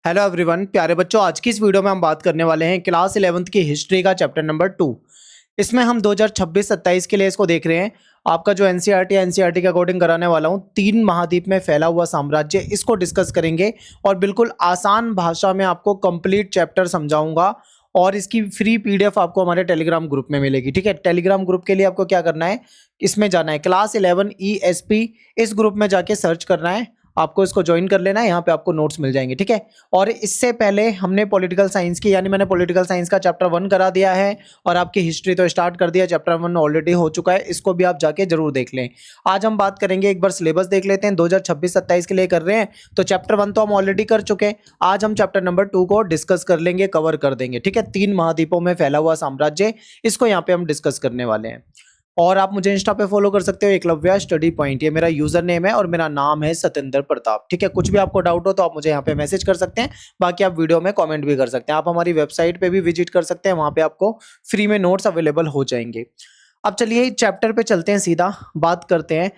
Hello everyone, प्यारे बच्चों। आज की इस वीडियो में हम बात करने वाले हैं क्लास 11th की हिस्ट्री का चैप्टर नंबर 2। इसमें हम 2026-27 के लिए इसको देख रहे हैं। आपका जो एनसीईआरटी के अकॉर्डिंग कराने वाला हूं, 3 महाद्वीप में फैला हुआ साम्राज्य, इसको डिस्कस करेंगे और बिल्कुल आसान भाषा में आपको कंप्लीट चैप्टर समझाऊंगा। और इसकी फ्री पीडीएफ आपको हमारे टेलीग्राम ग्रुप में मिलेगी। ठीक है, टेलीग्राम ग्रुप के लिए आपको क्या करना है, इसमें जाना है क्लास 11 ESP, इस ग्रुप में जाके सर्च करना है, आपको इसको ज्वाइन कर लेना है। यहाँ पे आपको नोट्स मिल जाएंगे। ठीक है, और इससे पहले हमने पॉलिटिकल साइंस की, यानी मैंने पॉलिटिकल साइंस का चैप्टर 1 करा दिया है और आपकी हिस्ट्री तो स्टार्ट कर दिया। चैप्टर 1 ऑलरेडी हो चुका है, इसको भी आप जाके जरूर देख लें। आज हम बात करेंगे, एक बार सिलेबस देख लेते हैं। 2026-27 के लिए कर रहे हैं तो चैप्टर 1 तो हम ऑलरेडी कर चुके हैं। आज हम चैप्टर नंबर 2 को डिस्कस कर लेंगे, कवर कर देंगे। ठीक है, 3 महाद्वीपों में फैला हुआ साम्राज्य, इसको यहाँ पे हम डिस्कस करने वाले हैं। और आप मुझे इंस्टा पे फॉलो कर सकते हो, एकलव्य स्टडी पॉइंट, ये मेरा यूजर नेम है और मेरा नाम है सतेंद्र प्रताप। ठीक है, कुछ भी आपको डाउट हो तो आप मुझे यहाँ पे मैसेज कर सकते हैं, बाकी आप वीडियो में कमेंट भी कर सकते हैं। आप हमारी वेबसाइट पे भी विजिट कर सकते हैं, वहां पे आपको फ्री में नोट्स अवेलेबल हो जाएंगे। अब चलिए चैप्टर पे चलते हैं, सीधा बात करते हैं।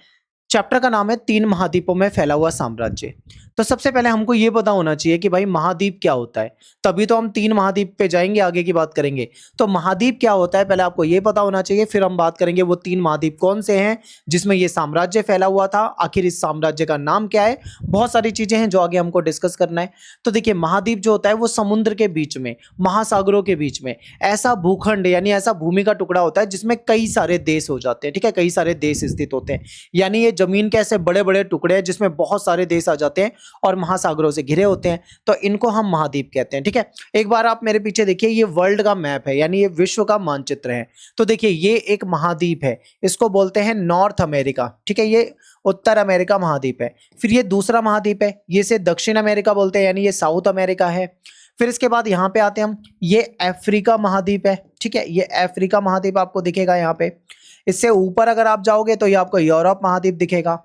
चैप्टर का नाम है 3 महाद्वीपों में फैला हुआ साम्राज्य। तो सबसे पहले हमको ये पता होना चाहिए कि भाई महाद्वीप क्या होता है, तभी तो हम 3 महाद्वीप पे जाएंगे, आगे की बात करेंगे। तो महाद्वीप क्या होता है पहले आपको ये पता होना चाहिए, फिर हम बात करेंगे वो 3 महाद्वीप कौन से हैं जिसमें ये साम्राज्य फैला हुआ था, आखिर इस साम्राज्य का नाम क्या है। बहुत सारी चीजें हैं जो आगे हमको डिस्कस करना है। तो देखिए, महाद्वीप जो होता है वो समुद्र के बीच में, महासागरों के बीच में ऐसा भूखंड यानी ऐसा भूमि का टुकड़ा होता है जिसमें कई सारे देश हो जाते हैं। ठीक है, कई सारे देश स्थित होते हैं, यानी ये जमीन के ऐसे बड़े बड़े टुकड़े हैं जिसमें बहुत सारे देश आ जाते हैं और महासागरों से घिरे होते हैं, तो इनको हम महाद्वीप कहते हैं। ठीक है, एक बार आप मेरे पीछे देखिए, ये वर्ल्ड का मैप है, यानी ये विश्व का मानचित्र है। तो देखिए, ये एक महाद्वीप है, इसको बोलते हैं नॉर्थ अमेरिका। ठीक है, ये उत्तर अमेरिका महाद्वीप है। फिर ये दूसरा महाद्वीप है, ये से दक्षिण अमेरिका बोलते हैं, यानी ये साउथ अमेरिका है। फिर इसके बाद यहाँ पे आते हैं हम, ये अफ्रीका महाद्वीप है। ठीक है, ये अफ्रीका महाद्वीप आपको दिखेगा यहाँ पे। इससे ऊपर अगर आप जाओगे तो ये आपको यूरोप महाद्वीप दिखेगा,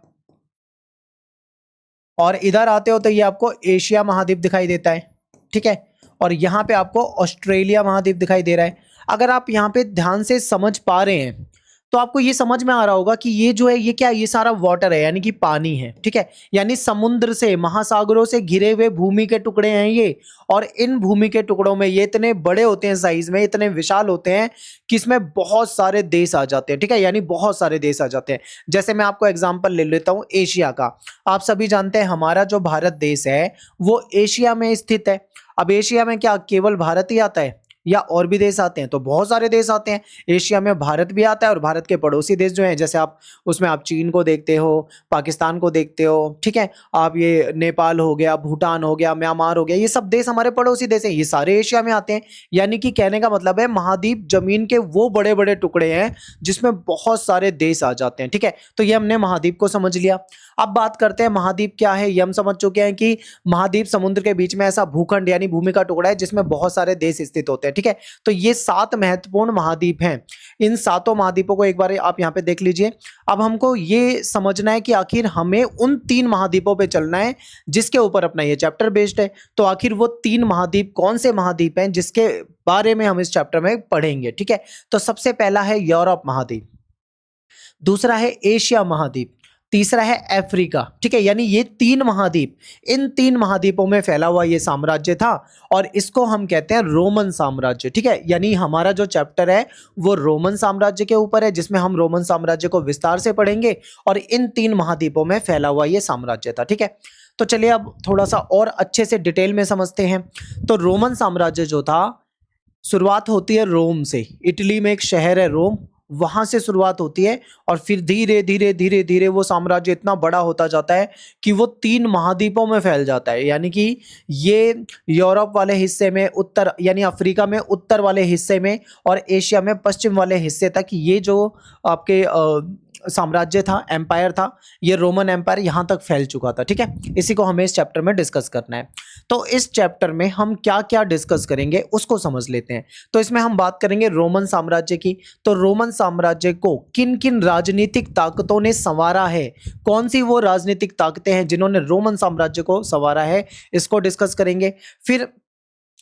और इधर आते हो तो ये आपको एशिया महाद्वीप दिखाई देता है। ठीक है, और यहाँ पे आपको ऑस्ट्रेलिया महाद्वीप दिखाई दे रहा है। अगर आप यहाँ पे ध्यान से समझ पा रहे हैं तो आपको ये समझ में आ रहा होगा कि ये जो है ये क्या है, ये सारा वाटर है, यानी कि पानी है। ठीक है, यानी समुद्र से, महासागरों से घिरे हुए भूमि के टुकड़े हैं ये, और इन भूमि के टुकड़ों में ये इतने बड़े होते हैं, साइज में इतने विशाल होते हैं कि इसमें बहुत सारे देश आ जाते हैं। ठीक है, यानी बहुत सारे देश आ जाते हैं। जैसे मैं आपको एग्जांपल ले लेता हूं एशिया का। आप सभी जानते हैं हमारा जो भारत देश है वो एशिया में स्थित है। अब एशिया में क्या केवल भारत ही आता है या और भी देश आते हैं? तो बहुत सारे देश आते हैं। एशिया में भारत भी आता है और भारत के पड़ोसी देश जो हैं, जैसे आप उसमें आप चीन को देखते हो, पाकिस्तान को देखते हो। ठीक है, आप ये नेपाल हो गया, भूटान हो गया, म्यांमार हो गया, ये सब देश हमारे पड़ोसी देश हैं, ये सारे एशिया में आते हैं। यानी कि कहने का मतलब है महाद्वीप जमीन के वो बड़े बड़े टुकड़े हैं जिसमें बहुत सारे देश आ जाते हैं। ठीक है, तो ये हमने महाद्वीप को समझ लिया। अब बात करते हैं महाद्वीप क्या है। ये हम समझ चुके हैं कि महाद्वीप समुद्र के बीच में ऐसा भूखंड यानी भूमि का टुकड़ा है जिसमें बहुत सारे देश स्थित होते हैं। ठीक है, तो ये 7 महत्वपूर्ण महाद्वीप हैं। इन 7 महाद्वीपों को एक बार आप यहाँ पे देख लीजिए। अब हमको ये समझना है कि आखिर हमें उन 3 महाद्वीपों पे चलना है जिसके ऊपर अपना ये चैप्टर बेस्ड है। तो आखिर वो 3 महाद्वीप कौन से महाद्वीप हैं जिसके बारे में हम इस चैप्टर में पढ़ेंगे। ठीक है, तो सबसे पहला है यूरोप महाद्वीप, दूसरा है एशिया महाद्वीप, तीसरा है अफ्रीका। ठीक है, यानी ये 3 महाद्वीप, इन 3 महाद्वीपों में फैला हुआ ये साम्राज्य था और इसको हम कहते हैं रोमन साम्राज्य। ठीक है, यानी हमारा जो चैप्टर है वो रोमन साम्राज्य के ऊपर है, जिसमें हम रोमन साम्राज्य को विस्तार से पढ़ेंगे और इन 3 महाद्वीपों में फैला हुआ ये साम्राज्य था। ठीक है, तो चलिए अब थोड़ा सा और अच्छे से डिटेल में समझते हैं। तो रोमन साम्राज्य जो था, शुरुआत होती है रोम से। इटली में एक शहर है रोम, वहां से शुरुआत होती है और फिर धीरे धीरे धीरे धीरे वो साम्राज्य इतना बड़ा होता जाता है कि वो 3 महाद्वीपों में फैल जाता है। यानी कि ये यूरोप वाले हिस्से में, उत्तर यानी अफ्रीका में उत्तर वाले हिस्से में, और एशिया में पश्चिम वाले हिस्से तक ये जो आपके साम्राज्य था, एम्पायर था, ये रोमन एम्पायर यहाँ तक फैल चुका था। ठीक है, इसी को हमें इस चैप्टर में डिस्कस करना है। तो इस चैप्टर में हम क्या क्या डिस्कस करेंगे उसको समझ लेते हैं। तो इसमें हम बात करेंगे रोमन साम्राज्य की। तो रोमन साम्राज्य को किन किन राजनीतिक ताकतों ने संवारा है, कौन सी वो राजनीतिक ताकतें हैं जिन्होंने रोमन साम्राज्य को संवारा है, इसको डिस्कस करेंगे। फिर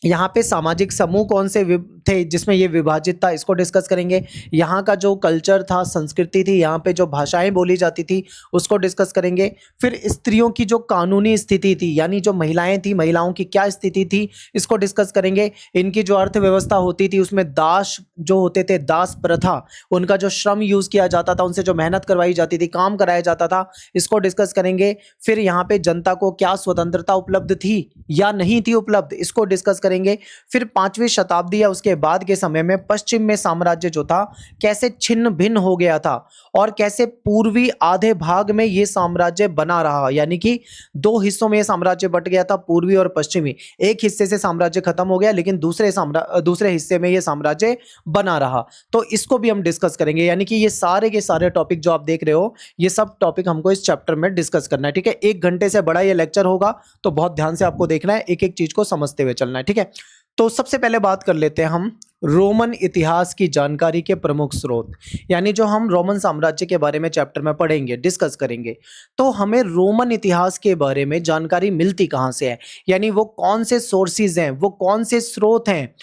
यहाँ पे सामाजिक समूह कौन से थे जिसमें ये विभाजित था, इसको डिस्कस करेंगे। यहाँ का जो कल्चर था, संस्कृति थी, यहाँ पे जो भाषाएं बोली जाती थी उसको डिस्कस करेंगे। फिर स्त्रियों की जो कानूनी स्थिति थी, यानी जो महिलाएं थी, महिलाओं की क्या स्थिति थी, इसको डिस्कस करेंगे। इनकी जो अर्थव्यवस्था होती थी उसमें दास जो होते थे, दास प्रथा, उनका जो श्रम यूज किया जाता था, उनसे जो मेहनत करवाई जाती थी, काम कराया जाता था, इसको डिस्कस करेंगे। फिर यहाँ पे जनता को क्या स्वतंत्रता उपलब्ध थी या नहीं थी उपलब्ध, इसको डिस्कस करेंगे। फिर 5वीं शताब्दी या उसके बाद के समय में पश्चिम में साम्राज्य जो था कैसे छिन्न भिन्न हो गया था और कैसे पूर्वी आधे भाग में ये साम्राज्य बना रहा, यानी कि 2 हिस्सों में ये साम्राज्य बट गया था, पूर्वी और पश्चिमी। एक हिस्से से साम्राज्य खत्म हो गया लेकिन दूसरे हिस्से में ये साम्राज्य बना रहा। तो इसको भी हम डिस्कस करेंगे, यानी कि ये सारे के सारे टॉपिक जो आप देख रहे हो, ये सब टॉपिक हमको इस चैप्टर में डिस्कस करना है। ठीक है, 1 घंटे से बड़ा ये लेक्चर होगा तो बहुत ध्यान से आपको देखना है, एक एक चीज को समझते हुए चलना है। ठीक है, तो सबसे पहले बात कर लेते हैं हम रोमन इतिहास की जानकारी के प्रमुख स्रोत, यानी जो हम रोमन साम्राज्य के बारे में चैप्टर में पढ़ेंगे, डिस्कस करेंगे। तो हमें रोमन इतिहास के बारे में जानकारी मिलती कहाँ से है, यानी वो कौन से सोर्सेज हैं, वो कौन से स्रोत हैं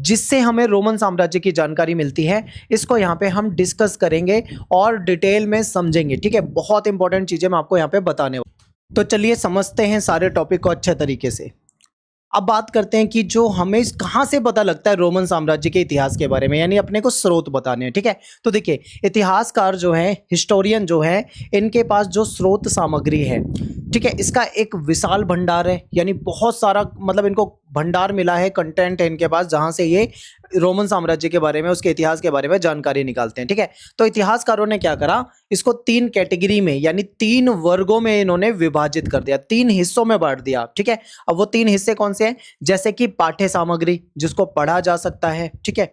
जिससे हमें रोमन साम्राज्य की जानकारी मिलती है, इसको यहाँ पे हम डिस्कस करेंगे और डिटेल में समझेंगे। ठीक है, बहुत इंपॉर्टेंट चीजें मैं आपको यहाँ पे बताने वाला। तो चलिए समझते हैं सारे टॉपिक को अच्छे तरीके से। अब बात करते हैं कि जो हमें कहाँ से पता लगता है रोमन साम्राज्य के इतिहास के बारे में, यानी अपने को स्रोत बताने हैं। ठीक है, तो देखिए इतिहासकार जो है, हिस्टोरियन जो है, इनके पास जो स्रोत सामग्री है, ठीक है, इसका एक विशाल भंडार है, यानी बहुत सारा, मतलब इनको भंडार मिला है, कंटेंट है इनके पास, जहां से ये रोमन साम्राज्य के बारे में, उसके इतिहास के बारे में जानकारी निकालते हैं। ठीक है, तो इतिहासकारों ने क्या करा, इसको 3 कैटेगरी में यानी 3 वर्गों में इन्होंने विभाजित कर दिया, 3 हिस्सों में बांट दिया। ठीक है, अब वो 3 हिस्से कौन से हैं, जैसे कि पाठ्य सामग्री जिसको पढ़ा जा सकता है, ठीक है,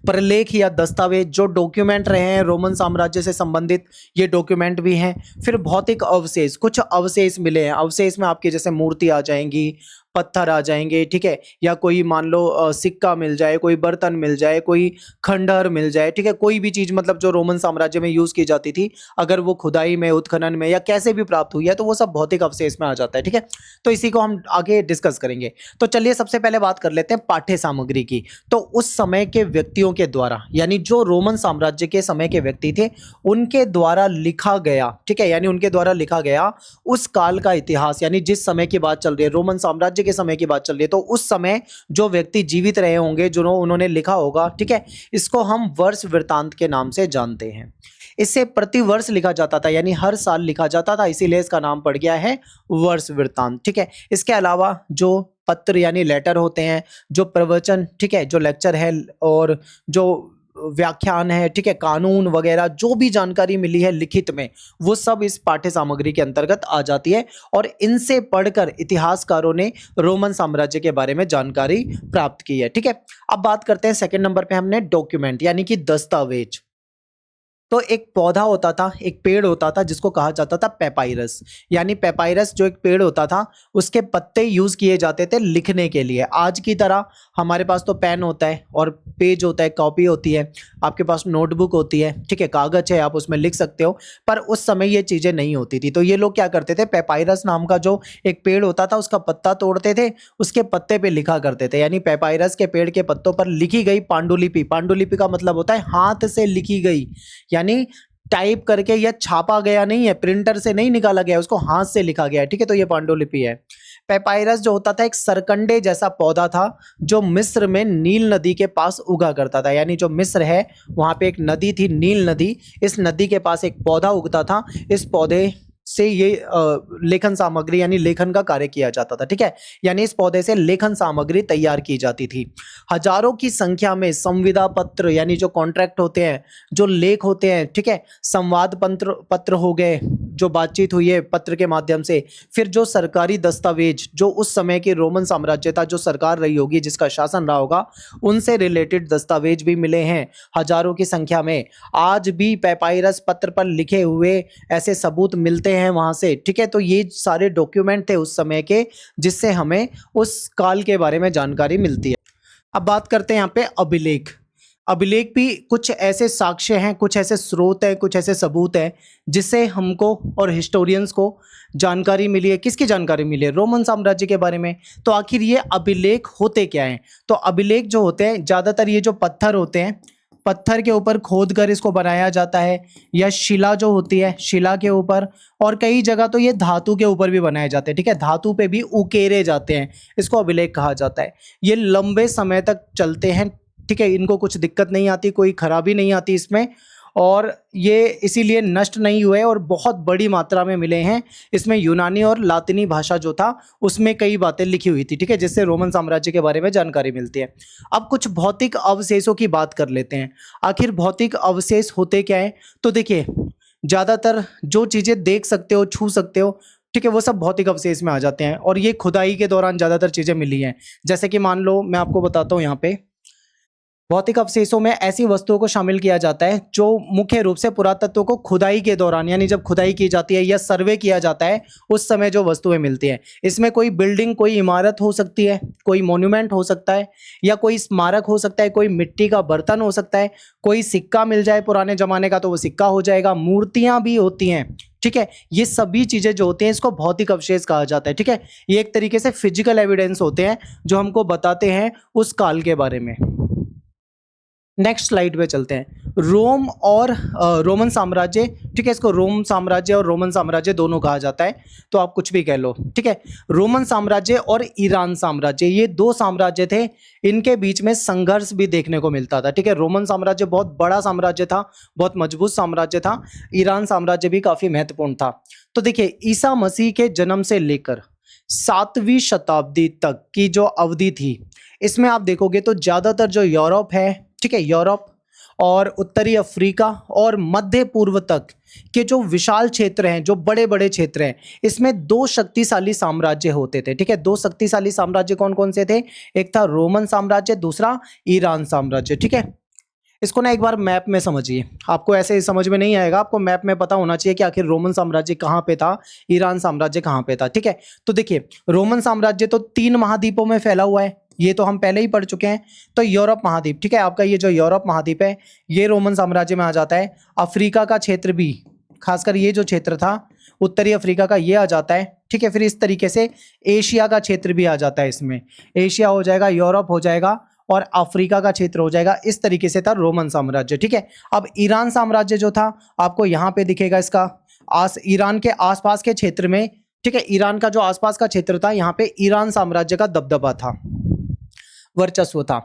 प्रलेख या दस्तावेज जो डॉक्यूमेंट रहे हैं रोमन साम्राज्य से संबंधित, ये डॉक्यूमेंट भी हैं। फिर भौतिक अवशेष, कुछ अवशेष मिले हैं, अवशेष में आपके जैसे मूर्ति आ जाएंगी, पत्थर आ जाएंगे, ठीक है, या कोई मान लो सिक्का मिल जाए, कोई बर्तन मिल जाए, कोई खंडहर मिल जाए, ठीक है, कोई भी चीज मतलब जो रोमन साम्राज्य में यूज की जाती थी, अगर वो खुदाई में, उत्खनन में या कैसे भी प्राप्त हुई है तो वो सब भौतिक अवशेष में आ जाता है। ठीक है, तो इसी को हम आगे डिस्कस करेंगे। तो चलिए सबसे पहले बात कर लेते हैं पाठ्य सामग्री की। तो उस समय के व्यक्तियों के द्वारा, यानी जो रोमन साम्राज्य के समय के व्यक्ति थे उनके द्वारा लिखा गया, ठीक है, यानी उनके द्वारा लिखा गया उस काल का इतिहास, यानी जिस समय की बात चल रही है, रोमन साम्राज्य के समय की बात चल रही है, तो उस समय जो व्यक्ति जीवित रहे होंगे, जो उन्होंने लिखा होगा, ठीक है, इसको हम वर्ष वृत्तांत के नाम से जानते हैं। इसे प्रति वर्ष लिखा जाता था, यानी हर साल लिखा जाता था, इसीलिए इसका नाम पड़ गया है वर्ष वृत्तांत। ठीक है, इसके अलावा जो पत्र यानी लेटर होते हैं, जो प्रवचन, ठीक है, जो लेक्चर है और जो व्याख्यान है, ठीक है, कानून वगैरह जो भी जानकारी मिली है लिखित में, वो सब इस पाठ्य सामग्री के अंतर्गत आ जाती है और इनसे पढ़कर इतिहासकारों ने रोमन साम्राज्य के बारे में जानकारी प्राप्त की है। ठीक है, अब बात करते हैं सेकंड नंबर पे हमने डॉक्यूमेंट यानी कि दस्तावेज। तो एक पौधा होता था, एक पेड़ होता था जिसको कहा जाता था पेपाइरस, यानी पेपाइरस जो एक पेड़ होता था उसके पत्ते यूज किए जाते थे लिखने के लिए। आज की तरह हमारे पास तो पेन होता है और पेज होता है, कॉपी होती है, आपके पास नोटबुक होती है, ठीक है, कागज है, आप उसमें लिख सकते हो, पर उस समय ये चीजें नहीं होती थी। तो ये लोग क्या करते थे, पेपाइरस नाम का जो एक पेड़ होता था उसका पत्ता तोड़ते थे, उसके पत्ते पे लिखा करते थे, यानी पेपाइरस के पेड़ के पत्तों पर लिखी गई पांडुलिपि, पांडुलिपि का मतलब होता है हाथ से लिखी गई, यानी टाइप करके या छापा गया नहीं है, प्रिंटर से नहीं निकाला गया, उसको हाथ से लिखा गया है। ठीक है, तो ये पांडुलिपि है। पेपाइरस जो होता था एक सरकंडे जैसा पौधा था जो मिस्र में नील नदी के पास उगा करता था, यानी जो मिस्र है वहां पे एक नदी थी, नील नदी, इस नदी के पास एक पौधा उगता था, इस पौधे से ये लेखन सामग्री यानी लेखन का कार्य किया जाता था। ठीक है, यानी इस पौधे से लेखन सामग्री तैयार की जाती थी। हजारों की संख्या में संविदा पत्र यानी जो कॉन्ट्रैक्ट होते हैं, जो लेख होते हैं, ठीक है, संवाद पत्र हो गए, जो बातचीत हुई है पत्र के माध्यम से, फिर जो सरकारी दस्तावेज जो उस समय के रोमन साम्राज्य था, जो सरकार रही होगी, जिसका शासन रहा होगा, उनसे रिलेटेड दस्तावेज भी मिले हैं हजारों की संख्या में। आज भी पेपाइरस पत्र पर लिखे हुए ऐसे सबूत मिलते हैं वहां से। ठीक है, तो ये सारे डॉक्यूमेंट थे उस समय के, जिससे हमें उस काल के बारे में जानकारी मिलती है। अब बात करते हैं यहाँ पे अभिलेख। अभिलेख भी कुछ ऐसे साक्ष्य हैं, कुछ ऐसे स्रोत हैं, कुछ ऐसे सबूत हैं जिससे हमको और हिस्टोरियंस को जानकारी मिली है। किसकी जानकारी मिली है? रोमन साम्राज्य के बारे में। तो आखिर ये अभिलेख होते क्या हैं? तो अभिलेख जो होते हैं ज़्यादातर ये जो पत्थर होते हैं, पत्थर के ऊपर खोद कर इसको बनाया जाता है, या शिला जो होती है शिला के ऊपर, और कई जगह तो ये धातु के ऊपर भी बनाए जाते हैं। ठीक है, धातु पे भी उकेरे जाते हैं, इसको अभिलेख कहा जाता है। ये लंबे समय तक चलते हैं। ठीक है, इनको कुछ दिक्कत नहीं आती, कोई खराबी नहीं आती इसमें, और ये इसीलिए नष्ट नहीं हुए और बहुत बड़ी मात्रा में मिले हैं। इसमें यूनानी और लातिनी भाषा जो था उसमें कई बातें लिखी हुई थी। ठीक है, जिससे रोमन साम्राज्य के बारे में जानकारी मिलती है। अब कुछ भौतिक अवशेषों की बात कर लेते हैं। आखिर भौतिक अवशेष होते क्या है? तो देखिए, ज़्यादातर जो चीज़ें देख सकते हो, छू सकते हो, ठीक है, वो सब भौतिक अवशेष में आ जाते हैं, और ये खुदाई के दौरान ज़्यादातर चीज़ें मिली हैं। जैसे कि मान लो मैं आपको बताता हूँ, यहाँ पे भौतिक अवशेषों में ऐसी वस्तुओं को शामिल किया जाता है जो मुख्य रूप से पुरातत्व को खुदाई के दौरान, यानी जब खुदाई की जाती है या सर्वे किया जाता है उस समय जो वस्तुएं मिलती हैं। इसमें कोई बिल्डिंग, कोई इमारत हो सकती है, कोई मॉन्यूमेंट हो सकता है, या कोई स्मारक हो सकता है, कोई मिट्टी का बर्तन हो सकता है, कोई सिक्का मिल जाए पुराने जमाने का तो वो सिक्का हो जाएगा, मूर्तियां भी होती हैं। ठीक है, ये सभी चीजें जो होती हैं इसको भौतिक अवशेष कहा जाता है। ठीक है, ये एक तरीके से फिजिकल एविडेंस होते हैं जो हमको बताते हैं उस काल के बारे में। नेक्स्ट स्लाइड पे चलते हैं। रोम और रोमन साम्राज्य। ठीक है, इसको रोम साम्राज्य और रोमन साम्राज्य दोनों कहा जाता है, तो आप कुछ भी कह लो। ठीक है, रोमन साम्राज्य और ईरान साम्राज्य, ये दो साम्राज्य थे, इनके बीच में संघर्ष भी देखने को मिलता था। ठीक है, रोमन साम्राज्य बहुत बड़ा साम्राज्य था, बहुत मजबूत साम्राज्य था। ईरान साम्राज्य भी काफी महत्वपूर्ण था। तो देखिए, ईसा मसीह के जन्म से लेकर 7वीं शताब्दी तक की जो अवधि थी, इसमें आप देखोगे तो ज्यादातर जो यूरोप है, ठीक है, यूरोप और उत्तरी अफ्रीका और मध्य पूर्व तक के जो विशाल क्षेत्र हैं, जो बड़े बड़े क्षेत्र हैं, इसमें दो शक्तिशाली साम्राज्य होते थे। ठीक है, दो शक्तिशाली साम्राज्य कौन कौन से थे? एक था रोमन साम्राज्य, दूसरा ईरान साम्राज्य। ठीक है, इसको ना एक बार मैप में समझिए, आपको ऐसे समझ में नहीं आएगा, आपको मैप में पता होना चाहिए कि आखिर रोमन साम्राज्य कहाँ पे था, ईरान साम्राज्य कहाँ पे था। ठीक है, तो देखिए, रोमन साम्राज्य तो 3 महाद्वीपों में फैला हुआ है, ये तो हम पहले ही पढ़ चुके हैं। तो यूरोप महाद्वीप, ठीक है, आपका ये जो यूरोप महाद्वीप है ये रोमन साम्राज्य में आ जाता है। अफ्रीका का क्षेत्र भी, खासकर ये जो क्षेत्र था उत्तरी अफ्रीका का, ये आ जाता है। ठीक है, फिर इस तरीके से एशिया का क्षेत्र भी आ जाता है इसमें, एशिया हो जाएगा, यूरोप हो जाएगा और अफ्रीका का क्षेत्र हो जाएगा। इस तरीके से था रोमन साम्राज्य। ठीक है, अब ईरान साम्राज्य जो था आपको यहाँ पे दिखेगा, इसका ईरान के आसपास के क्षेत्र में, ठीक है, ईरान का जो आसपास का क्षेत्र था यहाँ पे ईरान साम्राज्य का दबदबा था, वर्चस्व था।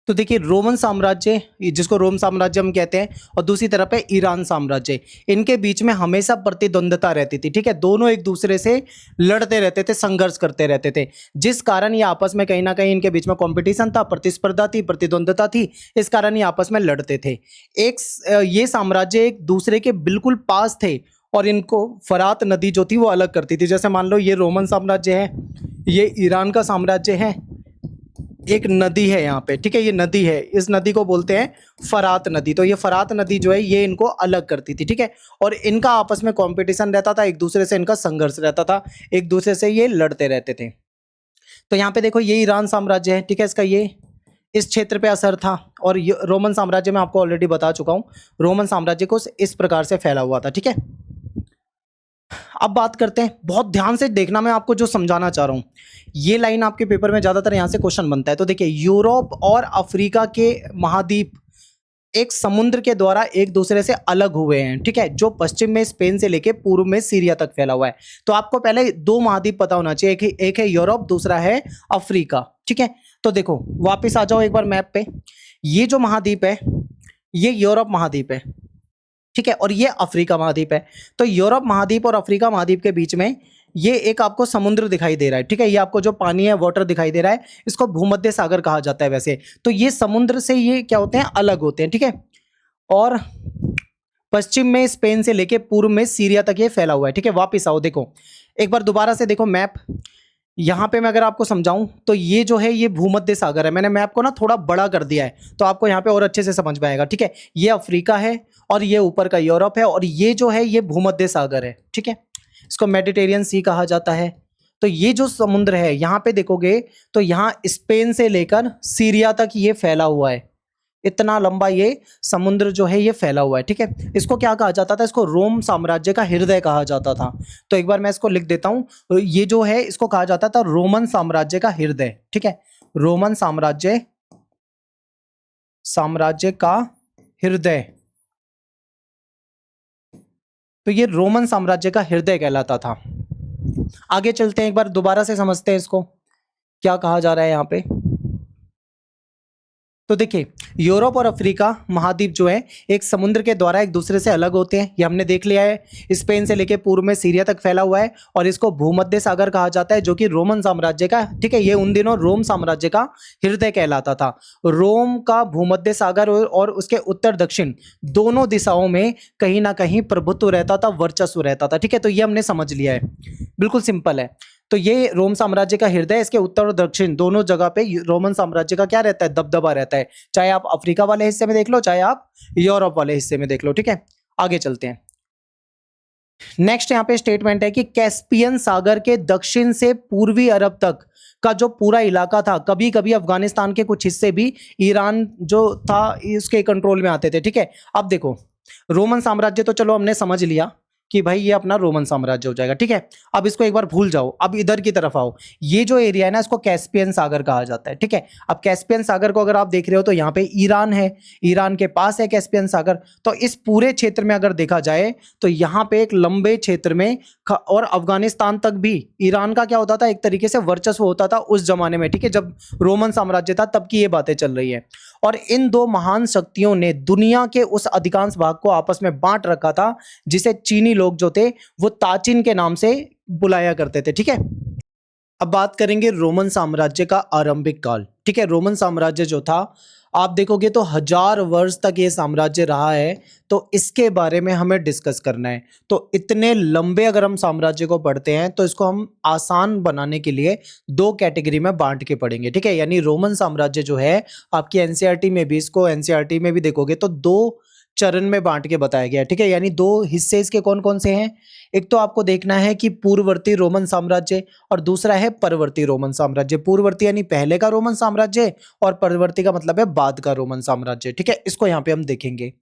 तो देखिए, रोमन साम्राज्य जिसको रोम साम्राज्य हम कहते हैं, और दूसरी तरफ है ईरान साम्राज्य, इनके बीच में हमेशा प्रतिद्वंदता रहती थी। ठीक है, दोनों एक दूसरे से लड़ते रहते थे, संघर्ष करते रहते थे, जिस कारण ये आपस में कहीं ना कहीं इनके बीच में कंपटीशन था, प्रतिस्पर्धा थी, प्रतिद्वंदता थी, इस कारण ये आपस में लड़ते थे। ये साम्राज्य एक दूसरे के बिल्कुल पास थे और इनको फरात नदी जो थी वो अलग करती थी। जैसे मान लो ये रोमन साम्राज्य है, ये ईरान का साम्राज्य है, एक नदी है यहाँ पे, ठीक है, ये नदी है, इस नदी को बोलते हैं फरात नदी। तो ये फरात नदी जो है ये इनको अलग करती थी। ठीक है, और इनका आपस में कंपटीशन रहता था, एक दूसरे से इनका संघर्ष रहता था, एक दूसरे से ये लड़ते रहते थे। तो यहाँ पे देखो, ये ईरान साम्राज्य है, ठीक है, इसका ये इस क्षेत्र पे असर था, और रोमन साम्राज्य में आपको ऑलरेडी बता चुका हूँ, रोमन साम्राज्य को इस प्रकार से फैला हुआ था। ठीक है, अब बात करते हैं, बहुत ध्यान से देखना, मैं आपको जो समझाना चाह रहा हूं, ये लाइन आपके पेपर में ज्यादातर यहां से क्वेश्चन बनता है। तो देखिए, यूरोप और अफ्रीका के महाद्वीप एक समुद्र के द्वारा एक दूसरे से अलग हुए हैं। ठीक है, जो पश्चिम में स्पेन से लेके पूर्व में सीरिया तक फैला हुआ है। तो आपको पहले दो महाद्वीप पता होना चाहिए, एक है यूरोप, दूसरा है अफ्रीका। ठीक है, तो देखो वापिस आ जाओ एक बार मैप पे, ये जो महाद्वीप है ये यूरोप महाद्वीप है, ठीक है, और ये अफ्रीका महाद्वीप है। तो यूरोप महाद्वीप और अफ्रीका महाद्वीप के बीच में ये एक आपको समुद्र दिखाई दे रहा है। ठीक है, ये आपको जो पानी है, वाटर दिखाई दे रहा है, इसको भूमध्य सागर कहा जाता है वैसे। तो ये समुद्र से ये क्या होते हैं, अलग होते हैं। ठीक है, और पश्चिम में स्पेन से लेके पूर्व में सीरिया तक ये फैला हुआ है। ठीक है, वापिस आओ, देखो एक बार दोबारा से देखो मैप, यहाँ पे मैं अगर आपको समझाऊं तो ये जो है ये भूमध्य सागर है। मैंने मैप को ना थोड़ा बड़ा कर दिया है तो आपको यहाँ पे और अच्छे से समझ में आएगा। ठीक है, ये अफ्रीका है और ये ऊपर का यूरोप है, और ये जो है ये भूमध्य सागर है। ठीक है, इसको मेडिटेरियन सी कहा जाता है। तो ये जो समुद्र है यहाँ पे देखोगे तो यहाँ स्पेन से लेकर सीरिया तक ये फैला हुआ है। इतना लंबा ये समुद्र जो है ये फैला हुआ है, ठीक है। इसको क्या कहा जाता था, इसको रोम साम्राज्य का हृदय कहा जाता था। तो एक बार मैं इसको लिख देता हूं, ये जो है इसको कहा जाता था रोमन साम्राज्य का हृदय, ठीक है। रोमन साम्राज्य, साम्राज्य का हृदय, तो ये रोमन साम्राज्य का हृदय कहलाता था। आगे चलते हैं, एक बार दोबारा से समझते हैं इसको क्या कहा जा रहा है यहां पे। तो देखिए, यूरोप और अफ्रीका महाद्वीप जो है एक समुद्र के द्वारा एक दूसरे से अलग होते हैं, ये हमने देख लिया है। स्पेन से लेके पूर्व में सीरिया तक फैला हुआ है और इसको भूमध्य सागर कहा जाता है, जो कि रोमन साम्राज्य का, ठीक है, ये उन दिनों रोम साम्राज्य का हृदय कहलाता था। रोम का भूमध्य सागर और उसके उत्तर दक्षिण दोनों दिशाओं में कहीं ना कहीं प्रभुत्व रहता था, वर्चस्व रहता था, ठीक है। तो ये हमने समझ लिया है, बिल्कुल सिंपल है। तो ये रोम साम्राज्य का हृदय, इसके उत्तर और दक्षिण दोनों जगह पे रोमन साम्राज्य का क्या रहता है, दबदबा रहता है, चाहे आप अफ्रीका वाले हिस्से में देख लो, चाहे आप यूरोप वाले हिस्से में देख लो, ठीक है। आगे चलते हैं। नेक्स्ट यहाँ पे स्टेटमेंट है कि कैस्पियन सागर के दक्षिण से पूर्वी अरब तक का जो पूरा इलाका था, कभी कभी अफगानिस्तान के कुछ हिस्से भी ईरान जो था इसके कंट्रोल में आते थे, ठीक है। अब देखो, रोमन साम्राज्य तो चलो हमने समझ लिया कि भाई ये अपना रोमन साम्राज्य हो जाएगा, ठीक है। अब इसको एक बार भूल जाओ, अब इधर की तरफ आओ। ये जो एरिया है ना, इसको कैस्पियन सागर कहा जाता है, ठीक है। अब कैस्पियन सागर को अगर आप देख रहे हो तो यहाँ पे ईरान है, ईरान के पास है कैस्पियन सागर। तो इस पूरे क्षेत्र में अगर देखा जाए तो यहाँ पे एक लंबे क्षेत्र में और अफगानिस्तान तक भी ईरान का क्या होता था, एक तरीके से वर्चस्व होता था उस जमाने में, ठीक है, जब रोमन साम्राज्य था तब की ये बातें चल रही है। और इन दो महान शक्तियों ने दुनिया के उस अधिकांश भाग को आपस में बांट रखा था, जिसे चीनी लोग जो थे वो ताचिन के नाम से बुलाया करते थे, ठीक है। अब बात करेंगे रोमन साम्राज्य का आरंभिक काल, ठीक है। रोमन साम्राज्य जो था, आप देखोगे तो 1000 वर्ष तक ये साम्राज्य रहा है, तो इसके बारे में हमें डिस्कस करना है। तो इतने लंबे अगर हम साम्राज्य को पढ़ते हैं तो इसको हम आसान बनाने के लिए दो कैटेगरी में बांट के पढ़ेंगे, ठीक है। यानी रोमन साम्राज्य जो है आपकी एनसीईआरटी में भी, इसको एनसीईआरटी में भी देखोगे तो दो चरण में बांट के बताया गया है, ठीक है। यानी दो हिस्से इसके कौन कौन से हैं, एक तो आपको देखना है कि पूर्ववर्ती रोमन साम्राज्य और दूसरा है परवर्ती रोमन साम्राज्य। पूर्ववर्ती यानी पहले का रोमन साम्राज्य और परवर्ती का मतलब है बाद का रोमन साम्राज्य, ठीक है। इसको यहाँ पे हम देखेंगे।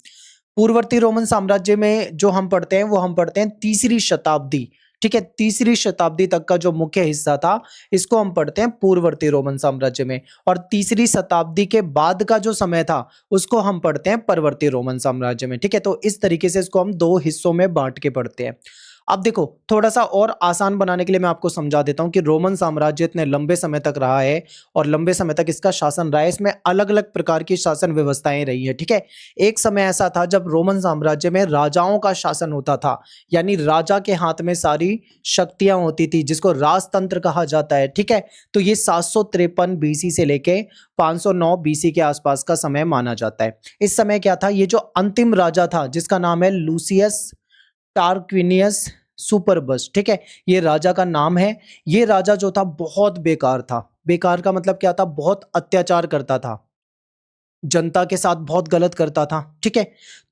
पूर्ववर्ती रोमन साम्राज्य में जो हम पढ़ते हैं वो हम पढ़ते हैं 3री शताब्दी, ठीक है। 3री शताब्दी तक का जो मुख्य हिस्सा था इसको हम पढ़ते हैं पूर्ववर्ती रोमन साम्राज्य में, और 3री शताब्दी के बाद का जो समय था उसको हम पढ़ते हैं परवर्ती रोमन साम्राज्य में, ठीक है। तो इस तरीके से इसको हम दो हिस्सों में बांट के पढ़ते हैं। अब देखो, थोड़ा सा और आसान बनाने के लिए मैं आपको समझा देता हूं कि रोमन साम्राज्य इतने लंबे समय तक रहा है और लंबे समय तक इसका शासन रहा है, इसमें अलग अलग प्रकार की शासन व्यवस्थाएं रही है, ठीक है। एक समय ऐसा था जब रोमन साम्राज्य में राजाओं का शासन होता था, यानी राजा के हाथ में सारी शक्तियां होती थी, जिसको राजतंत्र कहा जाता है, ठीक है। तो ये 753 बीसी से लेके 509 बीसी के आसपास का समय माना जाता है। इस समय क्या था, ये जो अंतिम राजा था जिसका नाम है लूसियस टार्क्विनियस सुपरबस, ठीक है, ये राजा का नाम है। ये राजा जो था बहुत बेकार था। बेकार का मतलब क्या था, बहुत अत्याचार करता था, जनता के साथ बहुत गलत करता था, ठीक है।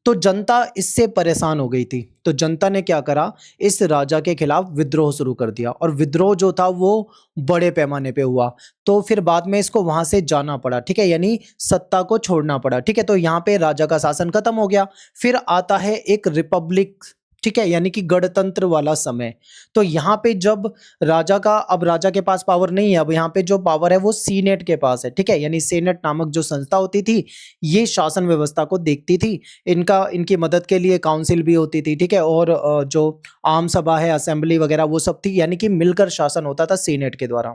तो जनता इससे परेशान हो गई थी, तो जनता ने क्या करा, इस राजा के खिलाफ विद्रोह शुरू कर दिया, और विद्रोह जो था वो बड़े पैमाने पे हुआ। तो फिर बाद में इसको वहां से जाना पड़ा, ठीक है, यानी सत्ता को छोड़ना पड़ा, ठीक है। तो यहाँ पे राजा का शासन खत्म हो गया। फिर आता है एक रिपब्लिक, ठीक है, यानी कि गणतंत्र वाला समय। तो यहाँ पे जब राजा का, अब राजा के पास पावर नहीं है, अब यहाँ पे जो पावर है वो सीनेट के पास है, ठीक है। यानी सीनेट नामक जो संस्था होती थी ये शासन व्यवस्था को देखती थी, इनकी मदद के लिए काउंसिल भी होती थी, ठीक है। और जो आम सभा है, असेंबली वगैरह वो सब थी, यानी कि मिलकर शासन होता था सीनेट के द्वारा।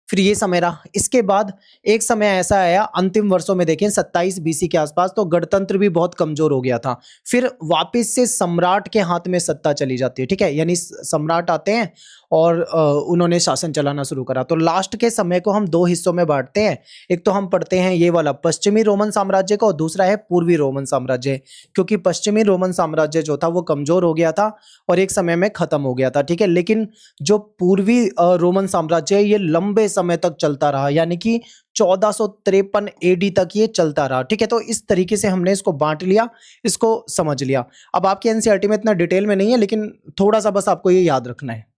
फिर ये समय रहा। इसके बाद एक समय ऐसा आया अंतिम वर्षों में, देखें 27 बीसी के आसपास, तो गणतंत्र भी बहुत कमजोर हो गया था। फिर वापस से सम्राट के हाथ में सत्ता चली जाती है, ठीक है, यानी सम्राट आते हैं और उन्होंने शासन चलाना शुरू करा। तो लास्ट के समय को हम दो हिस्सों में बांटते हैं, एक तो हम पढ़ते हैं ये वाला पश्चिमी रोमन साम्राज्य को, और दूसरा है पूर्वी रोमन साम्राज्य, क्योंकि पश्चिमी रोमन साम्राज्य जो था वो कमजोर हो गया था और एक समय में खत्म हो गया था, ठीक है। लेकिन जो पूर्वी रोमन साम्राज्य है ये लंबे समय तक चलता रहा, यानी कि 1453 एडी तक ये चलता रहा, ठीक है। तो इस तरीके से हमने इसको बांट लिया, इसको समझ लिया। अब आपके एनसीईआरटी में इतना डिटेल में नहीं है, लेकिन थोड़ा सा बस आपको ये याद रखना है।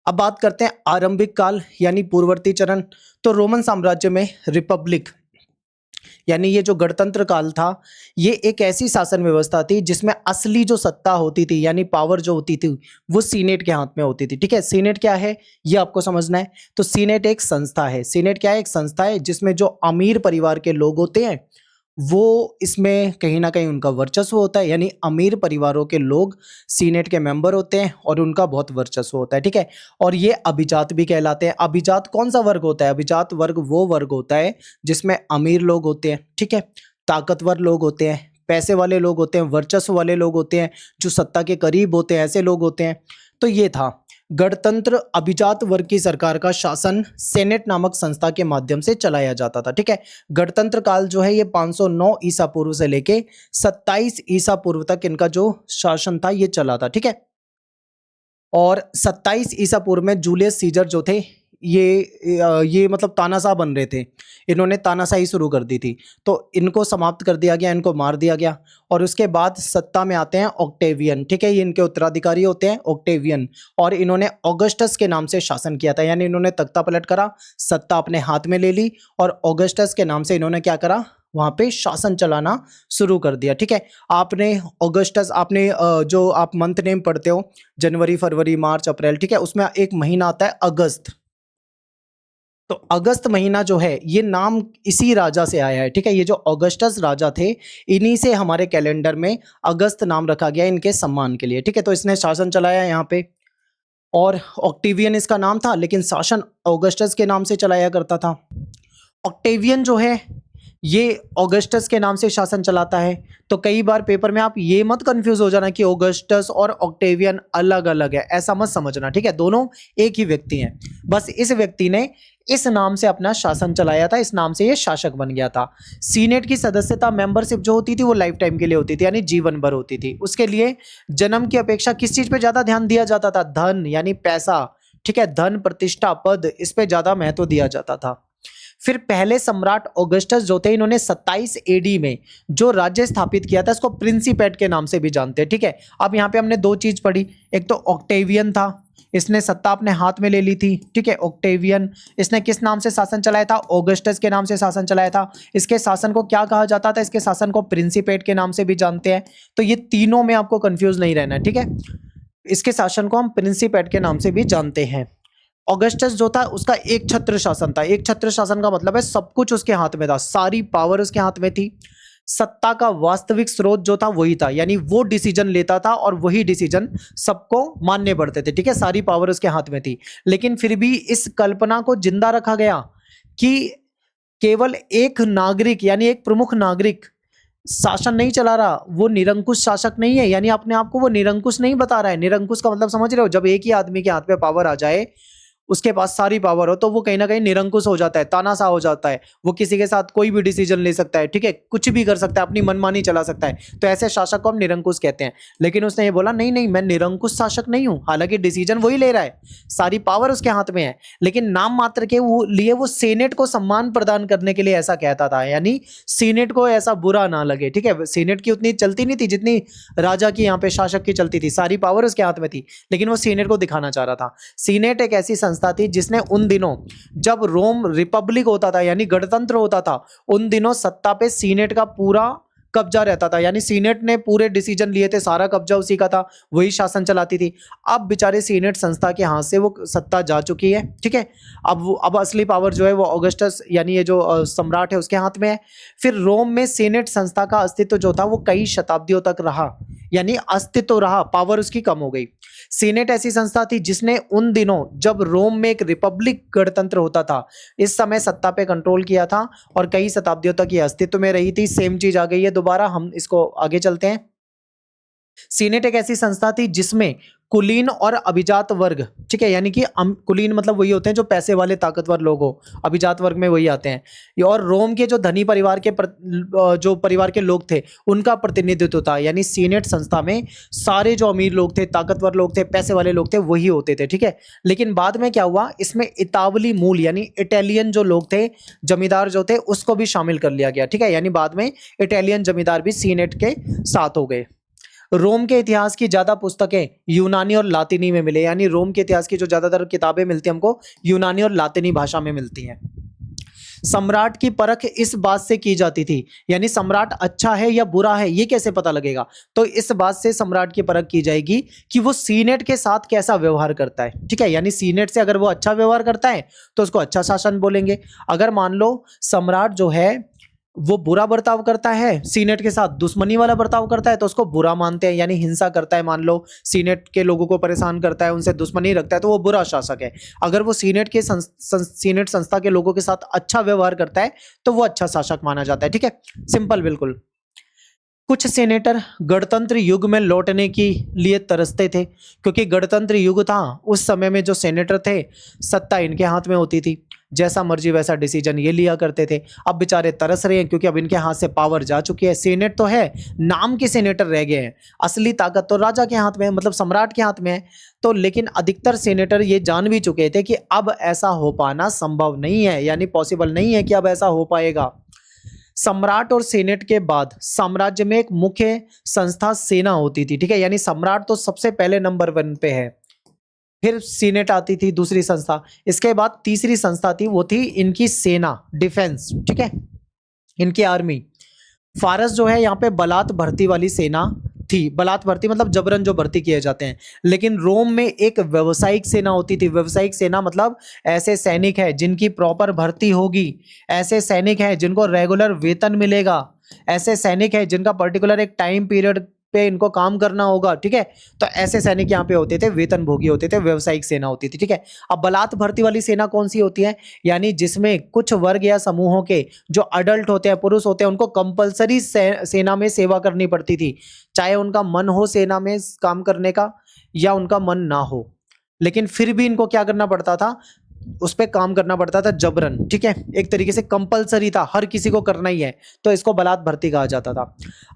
अब बात करते हैं आरंभिक काल यानी पूर्ववर्ती चरण। तो रोमन साम्राज्य में रिपब्लिक यानी ये जो गणतंत्र काल था, ये एक ऐसी शासन व्यवस्था थी जिसमें असली जो सत्ता होती थी यानी पावर जो होती थी वो सीनेट के हाथ में होती थी। ठीक है, सीनेट क्या है ये आपको समझना है। तो सीनेट एक संस्था है। सीनेट क्या है? एक संस्था है जिसमें जो अमीर परिवार के लोग होते हैं वो इसमें कहीं ना कहीं उनका वर्चस्व होता है, यानी अमीर परिवारों के लोग सीनेट के मेंबर होते हैं और उनका बहुत वर्चस्व होता है। ठीक है, और ये अभिजात भी कहलाते हैं। अभिजात कौन सा वर्ग होता है? अभिजात वर्ग वो वर्ग होता है जिसमें अमीर लोग होते हैं, ठीक है, ताकतवर लोग होते हैं, पैसे वाले लोग होते हैं, वर्चस्व वाले लोग होते हैं, जो सत्ता के करीब होते हैं, ऐसे लोग होते हैं। तो ये था गणतंत्र अभिजात वर्ग की सरकार का शासन सेनेट नामक संस्था के माध्यम से चलाया जाता था। ठीक है, गणतंत्र काल जो है ये 509 ईसा पूर्व से लेके 27 ईसा पूर्व तक इनका जो शासन था ये चला था। ठीक है, और 27 ईसा पूर्व में जूलियस सीजर जो थे ये मतलब तानाशाह बन रहे थे। इन्होंने तानाशाही शुरू कर दी थी, तो इनको समाप्त कर दिया गया, इनको मार दिया गया। और उसके बाद सत्ता में आते हैं ऑक्टेवियन। ठीक है, ये इनके उत्तराधिकारी होते हैं ऑक्टेवियन, और इन्होंने ऑगस्टस के नाम से शासन किया था। यानी इन्होंने तख्ता पलट करा, सत्ता अपने हाथ में ले ली और ऑगस्टस के नाम से इन्होंने क्या करा, वहां पे शासन चलाना शुरू कर दिया। ठीक है, आपने ऑगस्टस, आपने जो आप मंथ नेम पढ़ते हो, जनवरी, फरवरी, मार्च, अप्रैल, ठीक है, उसमें एक महीना आता है अगस्त। तो अगस्त महीना जो है ये नाम इसी राजा से आया है। ठीक है, ये जो ऑगस्टस राजा थे इन्हीं से हमारे कैलेंडर में अगस्त नाम रखा गया इनके सम्मान के लिए। ठीक है, तो इसने शासन चलाया यहाँ पे, और ऑक्टेवियन इसका नाम था, लेकिन शासन ऑगस्टस के नाम से चलाया करता था। ऑक्टेवियन जो है ये ऑगस्टस के नाम से शासन चलाता है। तो कई बार पेपर में आप ये मत कंफ्यूज हो जाना कि ऑगस्टस और ऑक्टेवियन अलग अलग है, ऐसा मत समझना। ठीक है, दोनों एक ही व्यक्ति हैं, बस इस व्यक्ति ने इस नाम से अपना शासन चलाया था, इस नाम से ये शासक बन गया था। सीनेट की सदस्यता, मेंबरशिप जो होती थी वो लाइफ टाइम के लिए होती थी, यानी जीवन भर होती थी। उसके लिए जन्म की अपेक्षा किस चीज पे ज्यादा ध्यान दिया जाता था? धन यानी पैसा। ठीक है, धन, प्रतिष्ठा, पद, इस पे ज्यादा महत्व दिया जाता था। फिर पहले सम्राट ऑगस्टस जो थे, इन्होंने 27 एडी में जो राज्य स्थापित किया था इसको प्रिंसिपेट के नाम से भी जानते हैं। ठीक है, अब यहाँ पे हमने दो चीज पढ़ी, एक तो ऑक्टेवियन था, इसने सत्ता अपने हाथ में ले ली थी। ठीक है, ऑक्टेवियन, इसने किस नाम से शासन चलाया था? ऑगस्टस के नाम से शासन चलाया था। इसके शासन को क्या कहा जाता था? इसके शासन को प्रिंसिपेट के नाम से भी जानते हैं। तो ये तीनों में आपको कंफ्यूज नहीं रहना है। ठीक है, इसके शासन को हम प्रिंसिपेट के नाम से भी जानते हैं। ऑगस्टस जो था उसका एक छत्र शासन था। एक छत्र शासन का मतलब है सब कुछ उसके हाथ में था, सारी पावर उसके हाथ में थी। सत्ता का वास्तविक स्रोत जो था वही था, यानी वो डिसीजन लेता था और वही डिसीजन सबको मानने पड़ते थे। ठीक है, सारी पावर उसके हाथ में थी। लेकिन फिर भी इस कल्पना को जिंदा रखा गया कि केवल एक नागरिक यानी एक प्रमुख नागरिक शासन नहीं चला रहा, वो निरंकुश शासक नहीं है, यानी अपने आप को वो निरंकुश नहीं बता रहा है। निरंकुश का मतलब समझ रहे हो? जब एक ही आदमी के हाथ में पावर आ जाए, उसके पास सारी पावर हो, तो वो कहीं ना कहीं निरंकुश हो जाता है, तानाशाह हो जाता है। वो किसी के साथ कोई भी डिसीजन ले सकता है, ठीक है, कुछ भी कर सकता है, अपनी मनमानी चला सकता है। तो ऐसे शासक को हम निरंकुश कहते हैं। लेकिन उसने ये बोला नहीं नहीं, मैं निरंकुश शासक नहीं हूं, हालांकि डिसीजन वही ले रहा है, सारी पावर उसके हाथ में है, लेकिन नाम मात्र के वो लिए वो सीनेट को सम्मान प्रदान करने के लिए ऐसा कहता था, यानी सीनेट को ऐसा बुरा ना लगे। ठीक है, सीनेट की उतनी चलती नहीं थी जितनी राजा की यहाँ पे शासक की चलती थी, सारी पावर उसके हाथ में थी, लेकिन वो सीनेट को दिखाना चाह रहा था। सीनेट एक ऐसी संस्था थी जिसने उन दिनों जब रोम रिपब्लिक होता था यानी गणतंत्र होता था, उन दिनों सत्ता पे सीनेट का पूरा कब्जा रहता था, यानी सीनेट ने पूरे डिसीजन लिए थे, सारा कब्जा उसी का था, वही शासन चलाती थी। अब बेचारे सीनेट संस्था के हाथ से वो सत्ता जा चुकी है। ठीक है, अब असली पावर जो है वो ऑगस्टस यानी ये जो सम्राट है उसके हाथ में है। फिर रोम में सीनेट संस्था का अस्तित्व जो था वो कई शताब्दियों तक रहा, यानी अस्तित्व रहा, पावर उसकी कम हो गई। सीनेट ऐसी संस्था थी जिसने उन दिनों जब रोम में एक रिपब्लिक गणतंत्र होता था, इस समय सत्ता पे कंट्रोल किया था और कई शताब्दियों तक ये अस्तित्व में रही थी। सेम चीज आ गई है दोबारा, हम इसको आगे चलते हैं। सीनेट एक ऐसी संस्था थी जिसमें कुलीन और अभिजात वर्ग, ठीक है, यानी कि कुलीन मतलब वही होते हैं जो पैसे वाले ताकतवर लोग हो, अभिजात वर्ग में वही आते हैं, और रोम के जो धनी परिवार के जो परिवार के लोग थे उनका प्रतिनिधित्व था। यानी सीनेट संस्था में सारे जो अमीर लोग थे, ताकतवर लोग थे, पैसे वाले लोग थे, वही होते थे। ठीक है, लेकिन बाद में क्या हुआ, इसमें इतावली मूल यानी इटालियन जो लोग थे, जमींदार जो थे, उसको भी शामिल कर लिया गया। ठीक है, यानी बाद में इटालियन जमींदार भी सीनेट के साथ हो गए। रोम के इतिहास की ज्यादा पुस्तकें यूनानी और लातिनी में मिले, यानी रोम के इतिहास की जो ज्यादातर किताबें मिलती हैं हमको यूनानी और लातिनी भाषा में मिलती हैं। सम्राट की परख इस बात से की जाती थी, यानी सम्राट अच्छा है या बुरा है ये कैसे पता लगेगा, तो इस बात से सम्राट की परख की जाएगी कि वो सीनेट के साथ कैसा व्यवहार करता है। ठीक है, यानी सीनेट से अगर वो अच्छा व्यवहार करता है तो उसको अच्छा शासन बोलेंगे। अगर मान लो सम्राट जो है वो बुरा बर्ताव करता है, सीनेट के साथ दुश्मनी वाला बर्ताव करता है, तो उसको बुरा मानते हैं, यानी हिंसा करता है, मान लो सीनेट के लोगों को परेशान करता है, उनसे दुश्मनी रखता है, तो वो बुरा शासक है। अगर वो सीनेट के सीनेट संस्था के लोगों के साथ अच्छा व्यवहार करता है तो वो अच्छा शासक माना जाता है। ठीक है, सिंपल बिल्कुल। कुछ सेनेटर गणतंत्र युग में लौटने के लिए तरसते थे, क्योंकि गणतंत्र युग था, उस समय में जो सेनेटर थे सत्ता इनके हाथ में होती थी, जैसा मर्जी वैसा डिसीजन ये लिया करते थे। अब बेचारे तरस रहे हैं क्योंकि अब इनके हाथ से पावर जा चुकी है। सेनेट तो है, नाम के सेनेटर रह गए हैं, असली ताकत तो राजा के हाथ में है, मतलब सम्राट के हाथ में है। तो लेकिन अधिकतर सेनेटर ये जान भी चुके थे कि अब ऐसा हो पाना संभव नहीं है, यानी पॉसिबल नहीं है कि अब ऐसा हो पाएगा। सम्राट और सेनेट के बाद साम्राज्य में एक मुख्य संस्था सेना होती थी। ठीक है, यानी सम्राट तो सबसे पहले नंबर 1 पे है, फिर सीनेट आती थी दूसरी संस्था, इसके बाद तीसरी संस्था थी, वो थी इनकी सेना, डिफेंस। ठीक है, इनकी आर्मी। फारस जो है यहाँ पे बलात् भर्ती वाली सेना थी, बलात् भर्ती मतलब जबरन जो भर्ती किए जाते हैं। लेकिन रोम में एक व्यावसायिक सेना होती थी। व्यावसायिक सेना मतलब ऐसे सैनिक है जिनकी प्रॉपर भर्ती होगी, ऐसे सैनिक है जिनको रेगुलर वेतन मिलेगा, ऐसे सैनिक है जिनका पर्टिकुलर एक टाइम पीरियड पे इनको काम करना होगा। ठीक है, तो ऐसे सैनिक यहाँ पे होते थे, वेतन भोगी होते थे, व्यावसायिक सेना होती थी। ठीक है, अब बलात् भर्ती वाली सेना कौन सी होती है, यानी जिसमें कुछ वर्ग या समूहों के जो अडल्ट होते हैं, पुरुष होते हैं, उनको कंपलसरी सेना में सेवा करनी पड़ती थी, चाहे उनका मन हो सेना में काम करने का या उनका मन ना हो, लेकिन फिर भी इनको क्या करना पड़ता था, उस पर काम करना पड़ता था जबरन। ठीक है, एक तरीके से कंपलसरी था, हर किसी को करना ही है, तो इसको बलात् भर्ती कहा जाता था।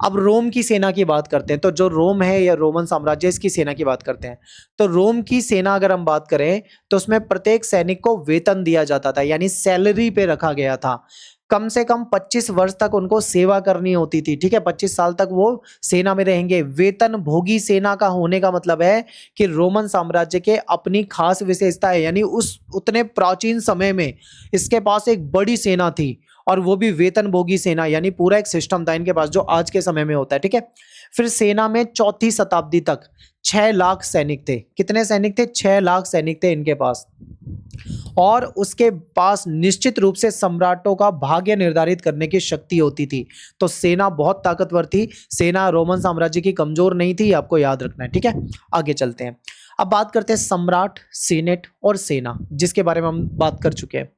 अब रोम की सेना की बात करते हैं, तो जो रोम है या रोमन साम्राज्य, इसकी सेना की बात करते हैं। तो रोम की सेना अगर हम बात करें तो उसमें प्रत्येक सैनिक को वेतन दिया जाता था, यानी सैलरी पे रखा गया था। कम से कम 25 वर्ष तक उनको सेवा करनी होती थी। ठीक है, 25 साल तक वो सेना में रहेंगे। वेतन भोगी सेना का होने का मतलब है कि रोमन साम्राज्य के अपनी खास विशेषता है, यानी उस उतने प्राचीन समय में इसके पास एक बड़ी सेना थी, और वो भी वेतन भोगी सेना, यानी पूरा एक सिस्टम था इनके पास जो आज के समय में होता है। ठीक है, फिर सेना में चौथी शताब्दी तक 6 लाख सैनिक थे। कितने सैनिक थे? 6 लाख सैनिक थे इनके पास, और उसके पास निश्चित रूप से सम्राटों का भाग्य निर्धारित करने की शक्ति होती थी। तो सेना बहुत ताकतवर थी, सेना रोमन साम्राज्य की कमजोर नहीं थी, आपको याद रखना है। ठीक है, आगे चलते हैं। अब बात करते हैं सम्राट, सीनेट और सेना, जिसके बारे में हम बात कर चुके हैं।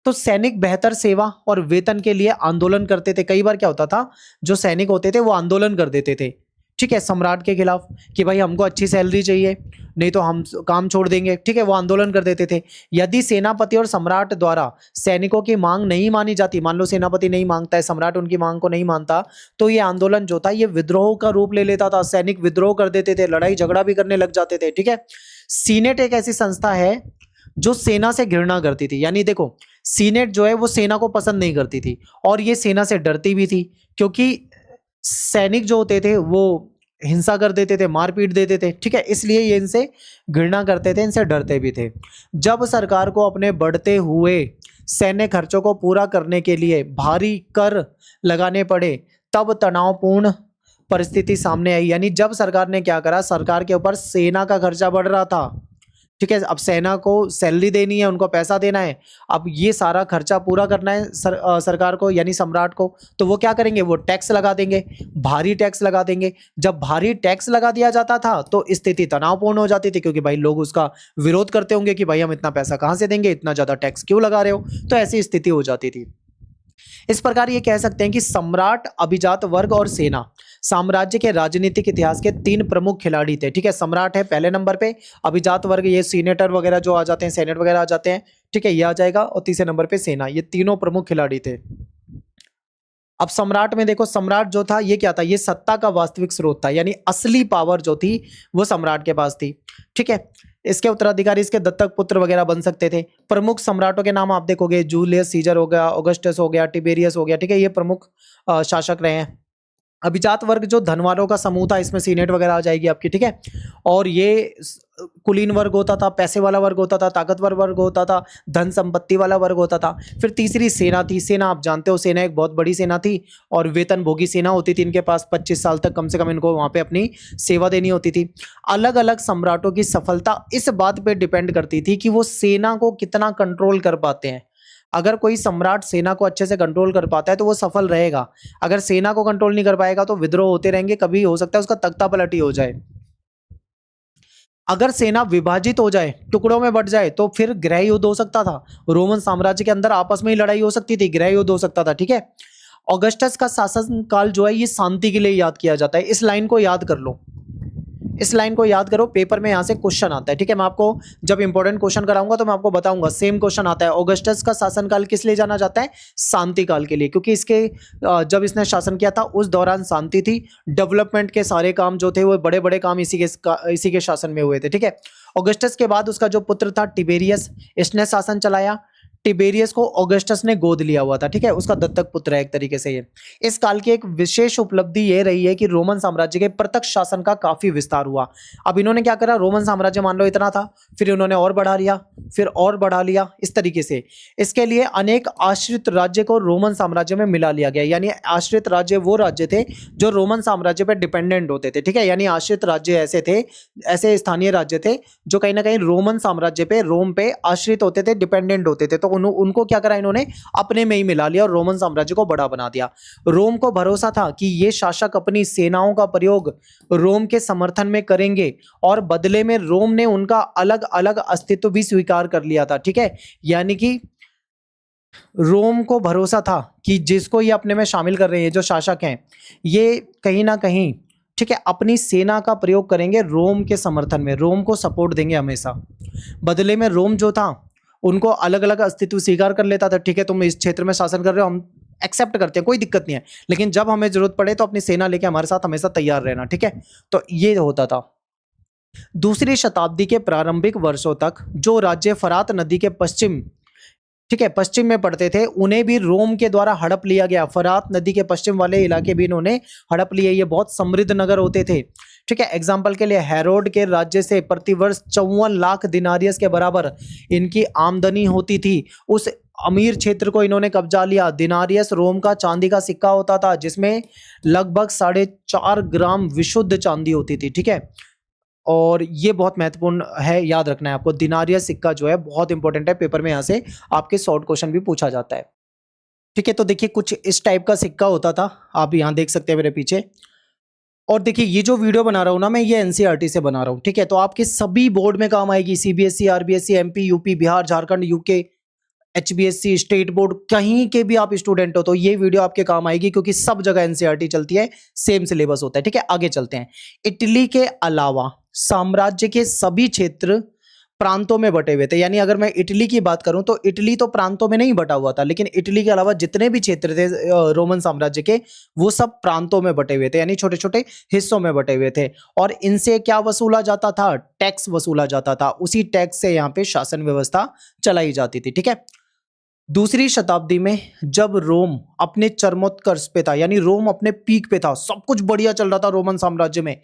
तो सैनिक बेहतर सेवा और वेतन के लिए आंदोलन करते थे। कई बार क्या होता था, जो सैनिक होते थे वो आंदोलन कर देते थे, ठीक है, सम्राट के खिलाफ, कि भाई हमको अच्छी सैलरी चाहिए, नहीं तो हम काम छोड़ देंगे। ठीक है, वो आंदोलन कर देते थे। यदि सेनापति और सम्राट द्वारा सैनिकों की मांग नहीं मानी जाती, मान लो सेनापति नहीं मांगता है, सम्राट उनकी मांग को नहीं मानता, तो ये आंदोलन जो था ये विद्रोह का रूप ले लेता था। सैनिक विद्रोह कर देते थे, लड़ाई झगड़ा भी करने लग जाते थे। ठीक है, सीनेट एक ऐसी संस्था है जो सेना से घृणा करती थी। यानी देखो, सीनेट जो है वो सेना को पसंद नहीं करती थी, और ये सेना से डरती भी थी, क्योंकि सैनिक जो होते थे वो हिंसा कर देते थे, मारपीट देते थे। ठीक है, इसलिए ये इनसे घृणा करते थे, इनसे डरते भी थे। जब सरकार को अपने बढ़ते हुए सैन्य खर्चों को पूरा करने के लिए भारी कर लगाने पड़े, तब तनावपूर्ण परिस्थिति सामने आई। यानी जब सरकार ने क्या करा, सरकार के ऊपर सेना का खर्चा बढ़ रहा था। ठीक है, अब सेना को सैलरी देनी है, उनको पैसा देना है, अब ये सारा खर्चा पूरा करना है सरकार को, यानी सम्राट को, तो वो क्या करेंगे, वो टैक्स लगा देंगे, भारी टैक्स लगा देंगे। जब भारी टैक्स लगा दिया जाता था तो स्थिति तनावपूर्ण हो जाती थी, क्योंकि भाई लोग उसका विरोध करते होंगे कि भाई हम इतना पैसा कहाँ से देंगे, इतना ज्यादा टैक्स क्यों लगा रहे हो, तो ऐसी स्थिति हो जाती थी। इस प्रकार ये कह सकते हैं कि सम्राट, अभिजात वर्ग और सेना साम्राज्य के राजनीतिक इतिहास के 3 प्रमुख खिलाड़ी थे। ठीक है, सम्राट है पहले नंबर पे, अभिजात वर्ग ये सीनेटर वगैरह जो आ जाते हैं, सेनेट वगैरह आ जाते हैं, ठीक है, ये आ जाएगा, और तीसरे नंबर पे सेना। ये तीनों प्रमुख खिलाड़ी थे। अब सम्राट में देखो, सम्राट जो था ये क्या था, ये सत्ता का वास्तविक स्रोत था, यानी असली पावर जो थी वो सम्राट के पास थी। ठीक है, इसके उत्तराधिकारी इसके दत्तक पुत्र वगैरह बन सकते थे। प्रमुख सम्राटों के नाम आप देखोगे, जूलियस सीजर हो गया, ऑगस्टस हो गया, टिबेरियस हो गया। ठीक है, ये प्रमुख शासक रहे हैं। अभिजात वर्ग जो धन वालों का समूह था, इसमें सीनेट वगैरह आ जाएगी आपकी, ठीक है। और ये कुलीन वर्ग होता था, पैसे वाला वर्ग होता था, ताकतवर वर्ग होता था, धन संपत्ति वाला वर्ग होता था। फिर तीसरी सेना थी। सेना आप जानते हो, सेना एक बहुत बड़ी सेना थी और वेतन भोगी सेना होती थी। इनके पास 25 साल तक कम से कम इनको वहां पे अपनी सेवा देनी होती थी। अलग अलग सम्राटों की सफलता इस बात पे डिपेंड करती थी कि वो सेना को कितना कंट्रोल कर पाते हैं। अगर कोई सम्राट सेना को अच्छे से कंट्रोल कर पाता है तो वो सफल रहेगा। अगर सेना को कंट्रोल नहीं कर पाएगा तो विद्रोह होते रहेंगे, कभी हो सकता है उसका तख्ता पलटी हो जाए। अगर सेना विभाजित हो जाए, टुकड़ों में बट जाए, तो फिर गृह युद्ध हो सकता था। रोमन साम्राज्य के अंदर आपस में ही लड़ाई हो सकती थी, गृह युद्ध हो सकता था, ठीक है। ऑगस्टस का शासन काल जो है ये शांति के लिए याद किया जाता है। इस लाइन को याद कर लो, इस लाइन को याद करो, पेपर में यहां से क्वेश्चन आता है, ठीक है। मैं आपको जब इंपॉर्टेंट क्वेश्चन कराऊंगा तो मैं आपको बताऊंगा। सेम क्वेश्चन आता है, ऑगस्टस का शासनकाल किस लिए जाना जाता है? शांति काल के लिए, क्योंकि इसके जब इसने शासन किया था उस दौरान शांति थी। डेवलपमेंट के सारे काम जो थे वो बड़े बड़े काम इसी के शासन में हुए थे, ठीक है। ऑगस्टस के बाद उसका जो पुत्र था टिबेरियस, इसने शासन चलाया। टिबेरियस को ऑगस्टस ने गोद लिया हुआ था, ठीक है, उसका दत्तक पुत्र है एक तरीके से ये। इस काल की एक विशेष उपलब्धि ये रही है कि रोमन साम्राज्य के प्रत्यक्ष शासन का काफी विस्तार हुआ। अब इन्होंने क्या करा, रोमन साम्राज्य मान लो इतना था, फिर इन्होंने और बढ़ा लिया, फिर और बढ़ा लिया, इस तरीके से। इसके लिए अनेक आश्रित राज्य को रोमन साम्राज्य में मिला लिया गया। यानी आश्रित राज्य वो राज्य थे जो रोमन साम्राज्य पर डिपेंडेंट होते थे, ठीक है। यानी आश्रित राज्य ऐसे थे, ऐसे स्थानीय राज्य थे जो कहीं ना कहीं रोमन साम्राज्य पे, रोम पे आश्रित होते थे, डिपेंडेंट होते थे। तो उनको क्या करा इन्होंने, अपने में ही मिला लिया और रोमन साम्राज्य को बड़ा बना दिया। रोम को भरोसा था कि ये शासक अपनी सेनाओं का प्रयोग रोम के समर्थन में करेंगे और बदले में रोम ने उनका अलग अलग अस्तित्व भी स्वीकार कर लिया था, ठीक है। यानी कि रोम को भरोसा था कि जिसको ये अपने में शामिल कर रहे हैं, जो शासक हैं, ये कहीं ना कहीं, ठीक है, अपनी सेना का प्रयोग करेंगे रोम के समर्थन में, रोम को सपोर्ट देंगे हमेशा। बदले में रोम जो था उनको अलग अलग अस्तित्व स्वीकार कर लेता था, ठीक है, तुम इस क्षेत्र में शासन कर रहे हो, हम एक्सेप्ट करते हैं, कोई दिक्कत नहीं है, लेकिन जब हमें जरूरत पड़े तो अपनी सेना लेके हमारे साथ हमेशा तैयार रहना, ठीक है। तो ये होता था। दूसरी शताब्दी के प्रारंभिक वर्षों तक जो राज्य फरात नदी के पश्चिम, ठीक है, पश्चिम में पड़ते थे, उन्हें भी रोम के द्वारा हड़प लिया गया। फरात नदी के पश्चिम वाले इलाके भी इन्होंने हड़प लिए। ये बहुत समृद्ध नगर होते थे, ठीक है। एग्जाम्पल के लिए हेरोड के राज्य से प्रतिवर्ष 54 लाख दिनारियस के बराबर इनकी आमदनी होती थी। उस अमीर क्षेत्र को इन्होंने कब्जा लिया। दिनारियस रोम का चांदी का सिक्का होता था जिसमें लगभग 4.5 ग्राम विशुद्ध चांदी होती थी, ठीक है। और ये बहुत महत्वपूर्ण है, याद रखना है आपको। दिनारियस सिक्का जो है बहुत इंपॉर्टेंट है, पेपर में यहाँ से आपके शॉर्ट क्वेश्चन भी पूछा जाता है, ठीक है। तो देखिए कुछ इस टाइप का सिक्का होता था, आप यहाँ देख सकते हैं मेरे पीछे। और देखिए ये जो वीडियो बना रहा हूँ ना मैं, ये एनसीईआरटी से बना रहा हूँ, ठीक है। तो आपके सभी बोर्ड में काम आएगी, CBSE, RBSE, MP, UP, Bihar, Jharkhand, UK, HBSC, state board, कहीं के भी आप स्टूडेंट हो तो ये वीडियो आपके काम आएगी, क्योंकि सब जगह एनसीईआरटी चलती है, सेम सिलेबस होता है, ठीक है। आगे चलते हैं। इटली के अलावा साम्राज्य के सभी क्षेत्र प्रांतों में बटे हुए थे। यानी अगर मैं इटली की बात करूं तो इटली तो प्रांतों में नहीं बटा हुआ था, लेकिन इटली के अलावा जितने भी क्षेत्र थे रोमन साम्राज्य के, वो सब प्रांतों में बटे हुए थे, यानी छोटे छोटे हिस्सों में बटे हुए थे। और इनसे क्या वसूला जाता था? टैक्स वसूला जाता था। उसी टैक्स से यहाँ पे शासन व्यवस्था चलाई जाती थी, ठीक है। दूसरी शताब्दी में जब रोम अपने चरमोत्कर्ष पे था, यानी रोम अपने पीक पे था, सब कुछ बढ़िया चल रहा था रोमन साम्राज्य में,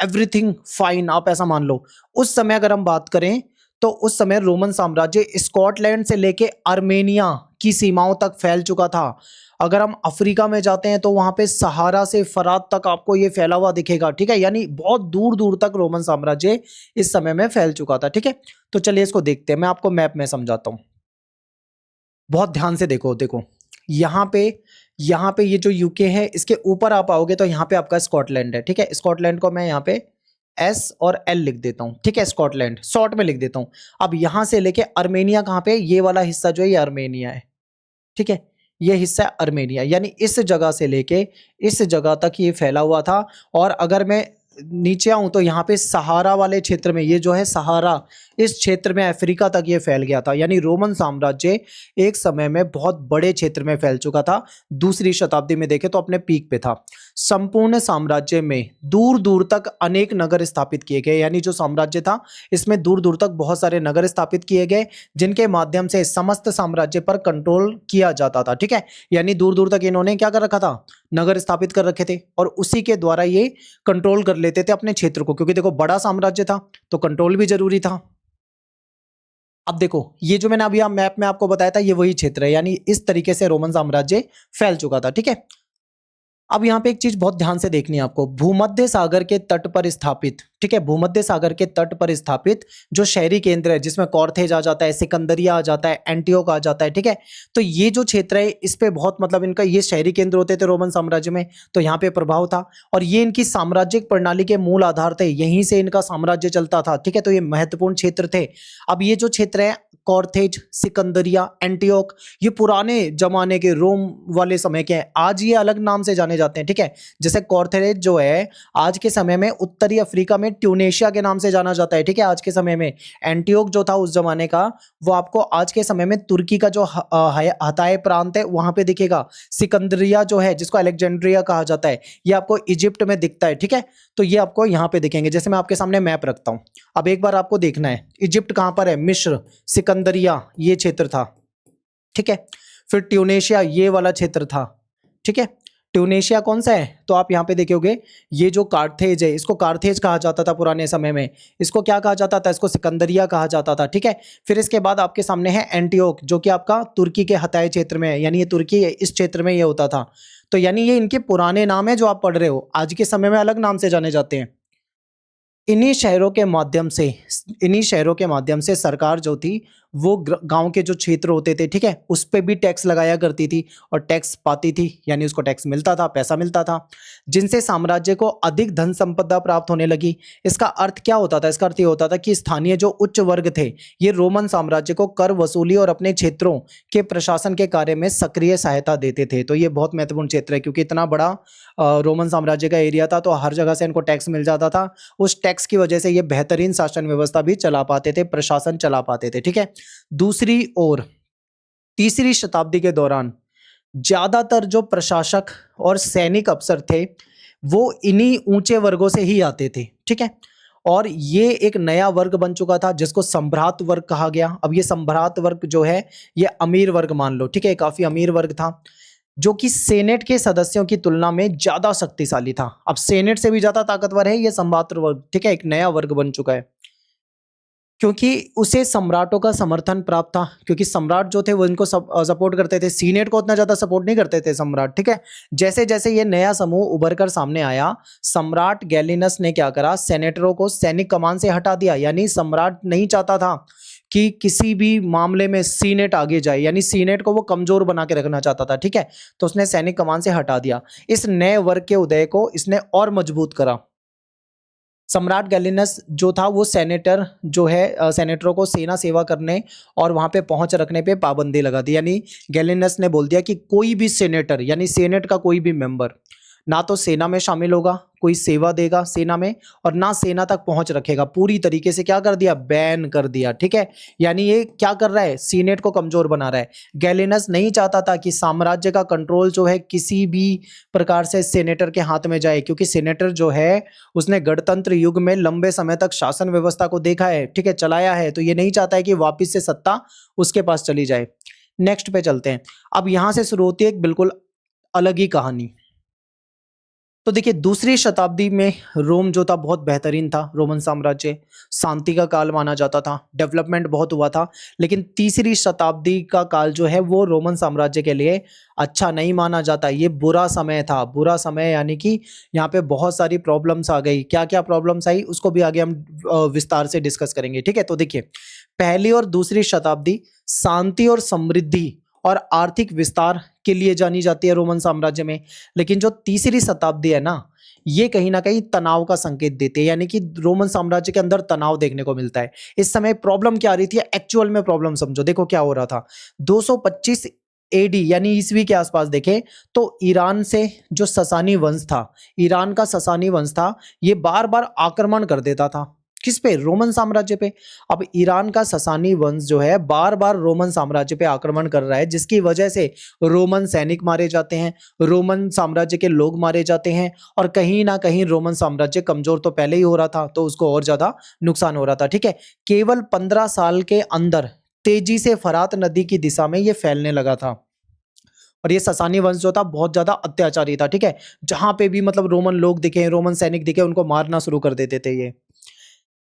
एवरीथिंग फाइन, आप ऐसा मान लो। उस समय अगर हम बात करें तो उस समय रोमन साम्राज्य स्कॉटलैंड से लेके आर्मेनिया की सीमाओं तक फैल चुका था। अगर हम अफ्रीका में जाते हैं तो वहां पे सहारा से फरात तक आपको ये फैला हुआ दिखेगा, ठीक है। यानी बहुत दूर दूर तक रोमन साम्राज्य इस समय में फैल चुका था, ठीक है। तो चलिए इसको देखते हैं, मैं आपको मैप में समझाता हूं, बहुत ध्यान से देखो। देखो यहाँ पे ये जो यूके है, इसके ऊपर आप आओगे तो यहाँ पे आपका स्कॉटलैंड है, ठीक है। स्कॉटलैंड को मैं यहाँ पे एस और एल लिख देता हूँ, ठीक है। स्कॉटलैंड शॉर्ट में लिख देता हूँ। अब यहाँ से लेके आर्मेनिया कहाँ पे, ये वाला हिस्सा जो है ये आर्मेनिया है, ठीक है। ये हिस्सा है आर्मेनिया, यानी इस जगह से लेके इस जगह तक ये फैला हुआ था। और अगर मैं नीचे आऊं तो यहाँ पे सहारा वाले क्षेत्र में, ये जो है सहारा, इस क्षेत्र में अफ्रीका तक ये फैल गया था। यानी रोमन साम्राज्य एक समय में बहुत बड़े क्षेत्र में फैल चुका था। दूसरी शताब्दी में देखें तो अपने पीक पे था। संपूर्ण साम्राज्य में दूर दूर तक अनेक नगर स्थापित किए गए, यानी जो साम्राज्य था इसमें दूर दूर तक बहुत सारे नगर स्थापित किए गए, जिनके माध्यम से समस्त साम्राज्य पर कंट्रोल किया जाता था, ठीक है। यानी दूर दूर तक इन्होंने क्या कर रखा था, नगर स्थापित कर रखे थे और उसी के द्वारा ये कंट्रोल कर लेते थे अपने क्षेत्र को, क्योंकि देखो बड़ा साम्राज्य था तो कंट्रोल भी जरूरी था। अब देखो ये जो मैंने अभी आप मैप में आपको बताया था ये वही क्षेत्र है, यानी इस तरीके से रोमन साम्राज्य फैल चुका था। ठीक है, अब यहाँ पे एक चीज बहुत ध्यान से देखनी है आपको, भूमध्य सागर के तट पर स्थापित, ठीक है, भूमध्य सागर के तट पर स्थापित जो शहरी केंद्र है जिसमें कॉर्थेज आ जाता है, सिकंदरिया आ जाता है, एंटियोक आ जाता है, ठीक है, तो ये जो क्षेत्र है इस पे बहुत मतलब इनका ये शहरी केंद्र होते थे रोमन साम्राज्य में, तो यहाँ पे प्रभाव था और ये इनकी साम्राज्यिक प्रणाली के मूल आधार थे, यहीं से इनका साम्राज्य चलता था। ठीक है, तो ये महत्वपूर्ण क्षेत्र थे। अब ये जो क्षेत्र है कॉर्थेज, सिकंदरिया, एंटियोक, ये पुराने जमाने के रोम वाले समय के हैं, आज ये अलग नाम से जाने जाते हैं। ठीक है, जैसे कॉर्थेज जो है आज के समय में उत्तरी अफ्रीका में ट्यूनेशिया के नाम से जाना जाता है। ठीक है, आज के समय में एंटियोक जो था उस जमाने का वो आपको आज के समय में तुर्की का जो हताए प्रांत है वहां पे दिखेगा। सिकंदरिया जो है जिसको अलेक्जेंड्रिया कहा जाता है ये आपको इजिप्ट में दिखता है। ठीक है, तो ये आपको यहाँ पे दिखेंगे, जैसे मैं आपके सामने मैप रखता हूँ। अब एक बार आपको देखना है इजिप्ट कहाँ पर है, मिस्र, सिकंदरिया ये क्षेत्र था। ठीक है, फिर ट्यूनेशिया ये वाला क्षेत्र था। ठीक है, ट्यूनेशिया कौन सा है, तो आप यहाँ पे देखोगे ये जो कार्थेज है इसको कार्थेज कहा जाता था पुराने समय में, इसको क्या कहा जाता था, इसको सिकंदरिया कहा जाता था। ठीक है, फिर इसके बाद आपके सामने है एंटियोक जो कि आपका तुर्की के हताए क्षेत्र में है, यानी ये तुर्की है इस क्षेत्र में ये होता था। तो यानी ये इनके पुराने नाम है जो आप पढ़ रहे हो, आज के समय में अलग नाम से जाने जाते हैं। इन्हीं शहरों के माध्यम से सरकार जो थी वो गांव के जो क्षेत्र होते थे, ठीक है, उस पे भी टैक्स लगाया करती थी और टैक्स पाती थी, यानी उसको टैक्स मिलता था, पैसा मिलता था, जिनसे साम्राज्य को अधिक धन संपदा प्राप्त होने लगी। इसका अर्थ क्या होता था, इसका अर्थ ये होता था कि स्थानीय जो उच्च वर्ग थे ये रोमन साम्राज्य को कर वसूली और अपने क्षेत्रों के प्रशासन के कार्य में सक्रिय सहायता देते थे। तो ये बहुत महत्वपूर्ण क्षेत्र है क्योंकि इतना बड़ा रोमन साम्राज्य का एरिया था तो हर जगह से इनको टैक्स मिल जाता था। उस टैक्स की वजह से ये बेहतरीन शासन व्यवस्था भी चला पाते थे, प्रशासन चला पाते थे। ठीक है, दूसरी ओर तीसरी शताब्दी के दौरान ज्यादातर जो प्रशासक और सैनिक अफसर थे वो इन्हीं ऊंचे वर्गों से ही आते थे। ठीक है, और ये एक नया वर्ग बन चुका था जिसको सम्भ्रात वर्ग कहा गया। अब ये सम्भ्रात वर्ग जो है ये अमीर वर्ग मान लो, ठीक है, काफी अमीर वर्ग था जो कि सेनेट के सदस्यों की तुलना में ज्यादा शक्तिशाली था। अब सेनेट से भी ज्यादा ताकतवर है ये सम्भ्रात वर्ग। ठीक है, एक नया वर्ग बन चुका है क्योंकि उसे सम्राटों का समर्थन प्राप्त था, क्योंकि सम्राट जो थे वो इनको सपोर्ट करते थे, सीनेट को उतना ज्यादा सपोर्ट नहीं करते थे सम्राट। ठीक है, जैसे जैसे ये नया समूह उभर कर सामने आया सम्राट गैलिनस ने क्या करा, सेनेटरों को सैनिक कमान से हटा दिया, यानी सम्राट नहीं चाहता था कि किसी भी मामले में सीनेट आगे जाए, यानी सीनेट को वो कमजोर बना के रखना चाहता था। ठीक है, तो उसने सैनिक कमान से हटा दिया। इस नए वर्ग के उदय को इसने और मजबूत करा। सम्राट गैलिनस जो था वो सेनेटर जो है सेनेटरों को सेना सेवा करने और वहां पे पहुंच रखने पे पाबंदी लगा दी, यानी गैलिनस ने बोल दिया कि कोई भी सेनेटर यानी सेनेट का कोई भी मेंबर ना तो सेना में शामिल होगा, कोई सेवा देगा सेना में, और ना सेना तक पहुंच रखेगा। पूरी तरीके से क्या कर दिया, बैन कर दिया। ठीक है, यानी ये क्या कर रहा है, सीनेट को कमजोर बना रहा है। गैलिनस नहीं चाहता था कि साम्राज्य का कंट्रोल जो है किसी भी प्रकार से सेनेटर के हाथ में जाए, क्योंकि सेनेटर जो है उसने गणतंत्र युग में लंबे समय तक शासन व्यवस्था को देखा है, ठीक है, चलाया है, तो ये नहीं चाहता है कि वापिस से सत्ता उसके पास चली जाए। नेक्स्ट पे चलते हैं। अब यहां से शुरू होती है एक बिल्कुल अलग ही कहानी। तो देखिए दूसरी शताब्दी में रोम जो था बहुत बेहतरीन था, रोमन साम्राज्य शांति का काल माना जाता था, डेवलपमेंट बहुत हुआ था। लेकिन तीसरी शताब्दी का काल जो है वो रोमन साम्राज्य के लिए अच्छा नहीं माना जाता, ये बुरा समय था। बुरा समय यानी कि यहाँ पे बहुत सारी प्रॉब्लम्स आ गई। क्या क्या प्रॉब्लम्स आई उसको भी आगे हम विस्तार से डिस्कस करेंगे। ठीक है, तो देखिए पहली और दूसरी शताब्दी शांति और समृद्धि और आर्थिक विस्तार के लिए जानी जाती है रोमन साम्राज्य में। लेकिन जो तीसरी शताब्दी है ना ये कहीं ना कहीं तनाव का संकेत देते हैं, यानी कि रोमन साम्राज्य के अंदर तनाव देखने को मिलता है। इस समय प्रॉब्लम क्या आ रही थी, एक्चुअल में प्रॉब्लम समझो। देखो क्या हो रहा था, 225 एडी यानी ईस्वी के आसपास देखें तो ईरान से जो ससानी वंश था, ईरान का ससानी वंश था, ये बार बार आक्रमण कर देता था। किस पे, रोमन साम्राज्य पे। अब ईरान का ससानी वंश जो है बार बार रोमन साम्राज्य पे आक्रमण कर रहा है, जिसकी वजह से रोमन सैनिक मारे जाते हैं, रोमन साम्राज्य के लोग मारे जाते हैं, और कहीं ना कहीं रोमन साम्राज्य कमजोर तो पहले ही हो रहा था तो उसको और ज्यादा नुकसान हो रहा था। ठीक है, केवल 15 साल के अंदर तेजी से फरात नदी की दिशा में ये फैलने लगा था। और ये ससानी वंश जो था बहुत ज्यादा अत्याचारी था, ठीक है। जहां पे भी मतलब रोमन लोग दिखे, रोमन सैनिक दिखे, उनको मारना शुरू कर देते थे ये।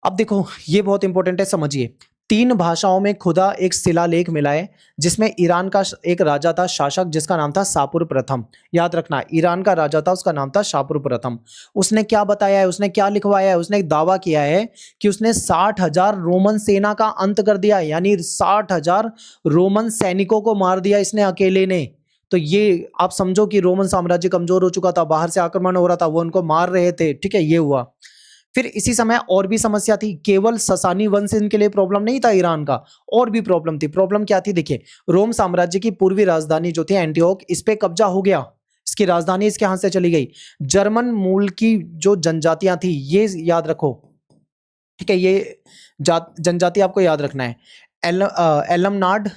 अब देखो ये बहुत इंपॉर्टेंट है, समझिए। 3 भाषाओं में खुदा एक शिलालेख मिला है, जिसमें ईरान का एक राजा था, शासक, जिसका नाम था शापुर प्रथम। याद रखना, ईरान का राजा था, उसका नाम था शापुर प्रथम। उसने क्या बताया है, उसने क्या लिखवाया है, उसने एक दावा किया है कि उसने 60,000 रोमन सेना का अंत कर दिया, यानी 60,000 रोमन सैनिकों को मार दिया इसने अकेले ने। तो ये आप समझो कि रोमन साम्राज्य कमजोर हो चुका था, बाहर से आक्रमण हो रहा था, वो उनको मार रहे थे, ठीक है, ये हुआ। फिर इसी समय और भी समस्या थी, केवल ससानी वंश इनके लिए प्रॉब्लम नहीं था ईरान का, और भी प्रॉब्लम थी। प्रॉब्लम क्या थी, देखिए, रोम साम्राज्य की पूर्वी राजधानी जो थी एंटियोक, इस पे कब्जा हो गया, इसकी राजधानी इसके हाथ से चली गई। जर्मन मूल की जो जनजातियां थी, ये याद रखो, ठीक है, ये जनजाति आपको याद रखना है। एलमनाड,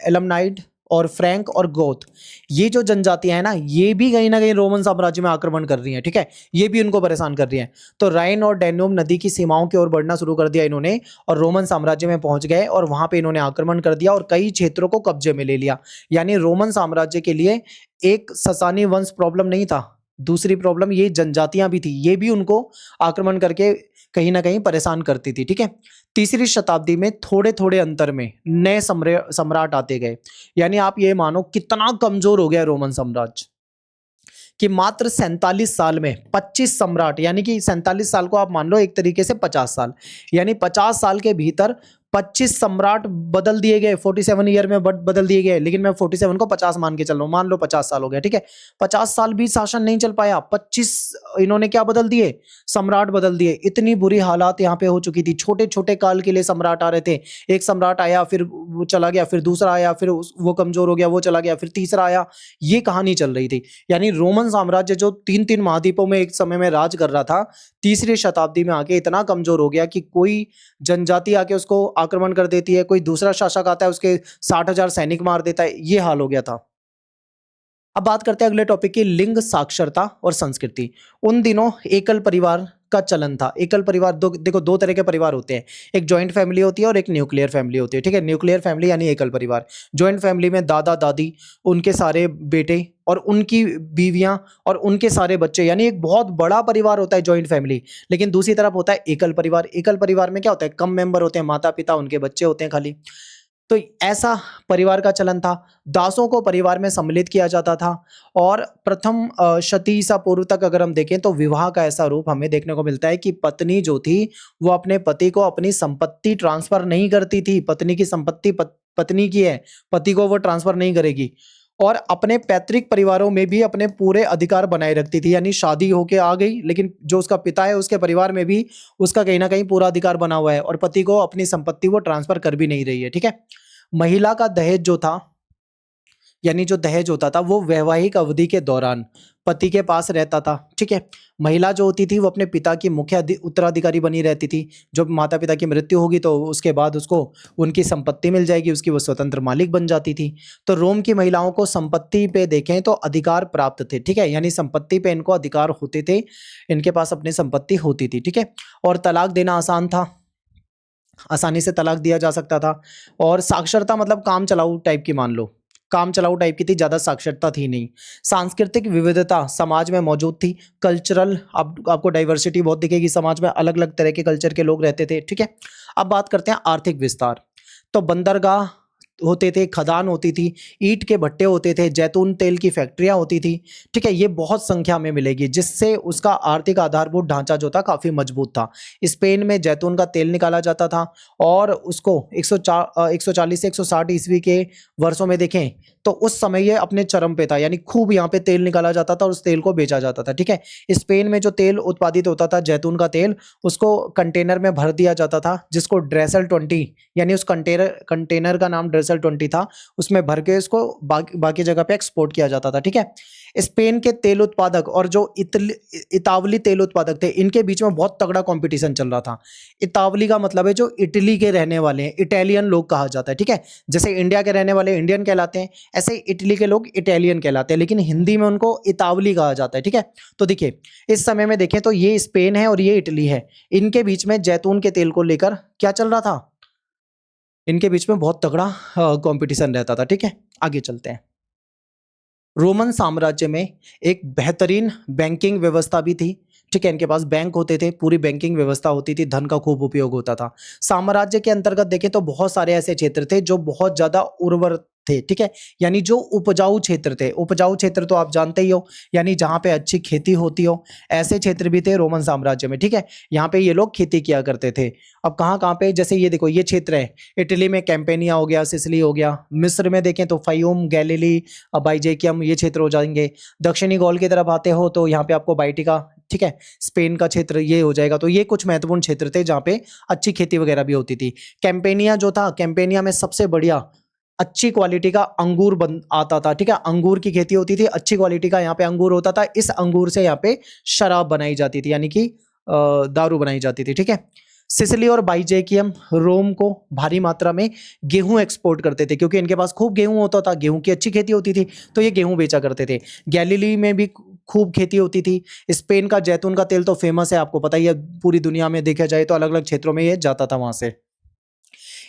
एलमनाइड और फ्रैंक और गोथ, ये जो जनजातियां हैं ना, ये भी कहीं ना कहीं रोमन साम्राज्य में आक्रमण कर रही हैं, ठीक है, ये भी उनको परेशान कर रही हैं। तो राइन और डैन्यूब नदी की सीमाओं की ओर बढ़ना शुरू कर दिया इन्होंने, और रोमन साम्राज्य में पहुंच गए, और वहां पे इन्होंने आक्रमण कर दिया और कई क्षेत्रों को कब्जे में ले लिया। यानी रोमन साम्राज्य के लिए एक ससानी वंश प्रॉब्लम नहीं था, दूसरी प्रॉब्लम ये जनजातियां भी थी, ये भी उनको आक्रमण करके कहीं ना कहीं परेशान करती थी, ठीक है। तीसरी शताब्दी में थोड़े थोड़े अंतर में नए सम्राट आते गए। यानी आप ये मानो कितना कमजोर हो गया रोमन साम्राज्य, कि मात्र 47 साल में 25 सम्राट, यानी कि 47 साल को आप मान लो एक तरीके से 50 साल, यानी 50 साल के भीतर 25 सम्राट बदल दिए गए, 47 ईयर में बदल दिए गए। लेकिन मैं 47 को 50 मान के चल रहा हूं, मान लो 50 साल हो गया, ठीक है। 50 साल भी शासन नहीं चल पाया, 25 इन्होंने क्या बदल दिए, सम्राट बदल दिए। इतनी बुरी हालात यहाँ पे हो चुकी थी, छोटे छोटे काल के लिए सम्राट आ रहे थे। एक सम्राट आया, फिर वो चला गया, फिर दूसरा आया, फिर वो कमजोर हो गया, वो चला गया, फिर तीसरा आया, ये कहानी चल रही थी। यानी रोमन साम्राज्य जो 3-3 महाद्वीपों में एक समय में राज कर रहा था, तीसरी शताब्दी में आके इतना कमजोर हो गया कि कोई जनजाति आके उसको आक्रमण कर देती है, कोई दूसरा शासक आता है, उसके 60,000 सैनिक मार देता है, ये हाल हो गया था। अब बात करते हैं अगले टॉपिक की, लिंग साक्षरता और संस्कृति। उन दिनों एकल परिवार का चलन था। एकल परिवार, दो तरह के परिवार होते हैं, एक जॉइंट फैमिली होती है और एक न्यूक्लियर फैमिली होती है, ठीक है। न्यूक्लियर फैमिली यानी एकल परिवार। जॉइंट फैमिली में दादा दादी, उनके सारे बेटे और उनकी बीवियां और उनके सारे बच्चे, यानी एक बहुत बड़ा परिवार होता है जॉइंट फैमिली। लेकिन दूसरी तरफ होता है एकल परिवार। एकल परिवार में क्या होता है, कम मेंबर होते हैं, माता पिता, उनके बच्चे होते हैं खाली। तो ऐसा परिवार का चलन था। दासों को परिवार में सम्मिलित किया जाता था। और प्रथम शती ईसा पूर्व तक अगर हम देखें तो विवाह का ऐसा रूप हमें देखने को मिलता है कि पत्नी जो थी वो अपने पति को अपनी संपत्ति ट्रांसफर नहीं करती थी। पत्नी की संपत्ति पत्नी की है, पति को वो ट्रांसफर नहीं करेगी। और अपने पैतृक परिवारों में भी अपने पूरे अधिकार बनाए रखती थी। यानी शादी होके आ गई, लेकिन जो उसका पिता है उसके परिवार में भी उसका कहीं ना कहीं पूरा अधिकार बना हुआ है, और पति को अपनी संपत्ति वो ट्रांसफर कर भी नहीं रही है, ठीक है। महिला का दहेज जो था, यानी जो दहेज होता था वो वैवाहिक अवधि के दौरान पति के पास रहता था, ठीक है। महिला जो होती थी वो अपने पिता की मुख्य उत्तराधिकारी बनी रहती थी। जब माता पिता की मृत्यु होगी तो उसके बाद उसको उनकी संपत्ति मिल जाएगी, उसकी वो स्वतंत्र मालिक बन जाती थी। तो रोम की महिलाओं को संपत्ति पे देखें तो अधिकार प्राप्त थे, ठीक है, यानी संपत्ति पे इनको अधिकार होते थे, इनके पास अपनी संपत्ति होती थी, ठीक है। और तलाक देना आसान था, आसानी से तलाक दिया जा सकता था। और साक्षरता मतलब काम चलाऊ टाइप की, मान लो काम चलाऊ टाइप की थी, ज्यादा साक्षरता थी नहीं। सांस्कृतिक विविधता समाज में मौजूद थी। कल्चरल, आपको डाइवर्सिटी बहुत दिखेगी समाज में, अलग अलग तरह के कल्चर के लोग रहते थे, ठीक है। अब बात करते हैं आर्थिक विस्तार। तो बंदरगाह होते थे, खदान होती थी, ईंट के भट्टे होते थे, जैतून तेल की फैक्ट्रियां होती थी, ठीक है। ये बहुत संख्या में मिलेगी, जिससे उसका आर्थिक आधारभूत ढांचा जो था काफी मजबूत था। स्पेन में जैतून का तेल निकाला जाता था, और उसको 140 से 160 ईस्वी के वर्षों में देखें तो उस समय ये अपने चरम पे था। यानी खूब यहाँ पे तेल निकाला जाता था और उस तेल को बेचा जाता था, ठीक है। स्पेन में जो तेल उत्पादित होता था, जैतून का तेल, उसको कंटेनर में भर दिया जाता था, जिसको ड्रेसल 20, यानी उस कंटेनर का नाम ड्रेसल 20 था, उसमें भर के इसको बाकी जगह पे एक्सपोर्ट किया जाता था, ठीक है। स्पेन के तेल उत्पादक और जो इतावली तेल उत्पादक थे, इनके बीच में बहुत तगड़ा कंपटीशन चल रहा था। इतावली का मतलब है जो इटली के रहने वाले हैं, इटालियन लोग कहा जाता है, ठीक है। जैसे इंडिया के रहने वाले इंडियन कहलाते हैं, ऐसे इटली के लोग इटालियन कहलाते हैं, लेकिन हिंदी में उनको इतावली कहा जाता है, ठीक है। तो देखिए इस समय में देखें तो ये स्पेन है और ये इटली है, इनके बीच में जैतून के तेल को लेकर क्या चल रहा था, इनके बीच में बहुत तगड़ा कंपटीशन रहता था, ठीक है। आगे चलते हैं। रोमन साम्राज्य में एक बेहतरीन बैंकिंग व्यवस्था भी थी। ठीक है, इनके पास बैंक होते थे, पूरी बैंकिंग व्यवस्था होती थी, धन का खूब उपयोग होता था। साम्राज्य के अंतर्गत देखें तो बहुत सारे ऐसे क्षेत्र थे जो बहुत ज्यादा उर्वर थे। ठीक है, यानी जो उपजाऊ क्षेत्र थे, उपजाऊ क्षेत्र तो आप जानते ही हो, यानी जहां पे अच्छी खेती होती हो, ऐसे क्षेत्र भी थे रोमन साम्राज्य में। ठीक है, यहाँ पे ये लोग खेती किया करते थे। अब कहाँ कहाँ पे, जैसे ये देखो, ये क्षेत्र है, इटली में कैंपेनिया हो गया, सिसिली हो गया। मिस्र में देखें तो फयूम, गैलीली, बाइजेकियम, ये क्षेत्र हो जाएंगे। दक्षिणी गोल की तरफ आते हो तो यहाँ पे आपको बाइटिका, ठीक है, स्पेन का क्षेत्र ये हो जाएगा। तो ये कुछ महत्वपूर्ण क्षेत्र थे जहाँ पे अच्छी खेती वगैरह भी होती थी। कैंपेनिया जो था, कैंपेनिया में सबसे बढ़िया अच्छी क्वालिटी का अंगूर बन आता था। ठीक है, अंगूर की खेती होती थी, अच्छी क्वालिटी का यहाँ पे अंगूर होता था। इस अंगूर से यहाँ पे शराब बनाई जाती थी, यानी कि दारू बनाई जाती थी। ठीक है, सिसिली और बाइजेकियम रोम को भारी मात्रा में गेहूं एक्सपोर्ट करते थे, क्योंकि इनके पास खूब गेहूं होता था, गेहूं की अच्छी खेती होती थी, तो ये गेहूं बेचा करते थे। गैलीली में भी खूब खेती होती थी। स्पेन का जैतून का तेल तो फेमस है, आपको पता ही है, पूरी दुनिया में देखा जाए तो अलग अलग क्षेत्रों में ये जाता था वहां से।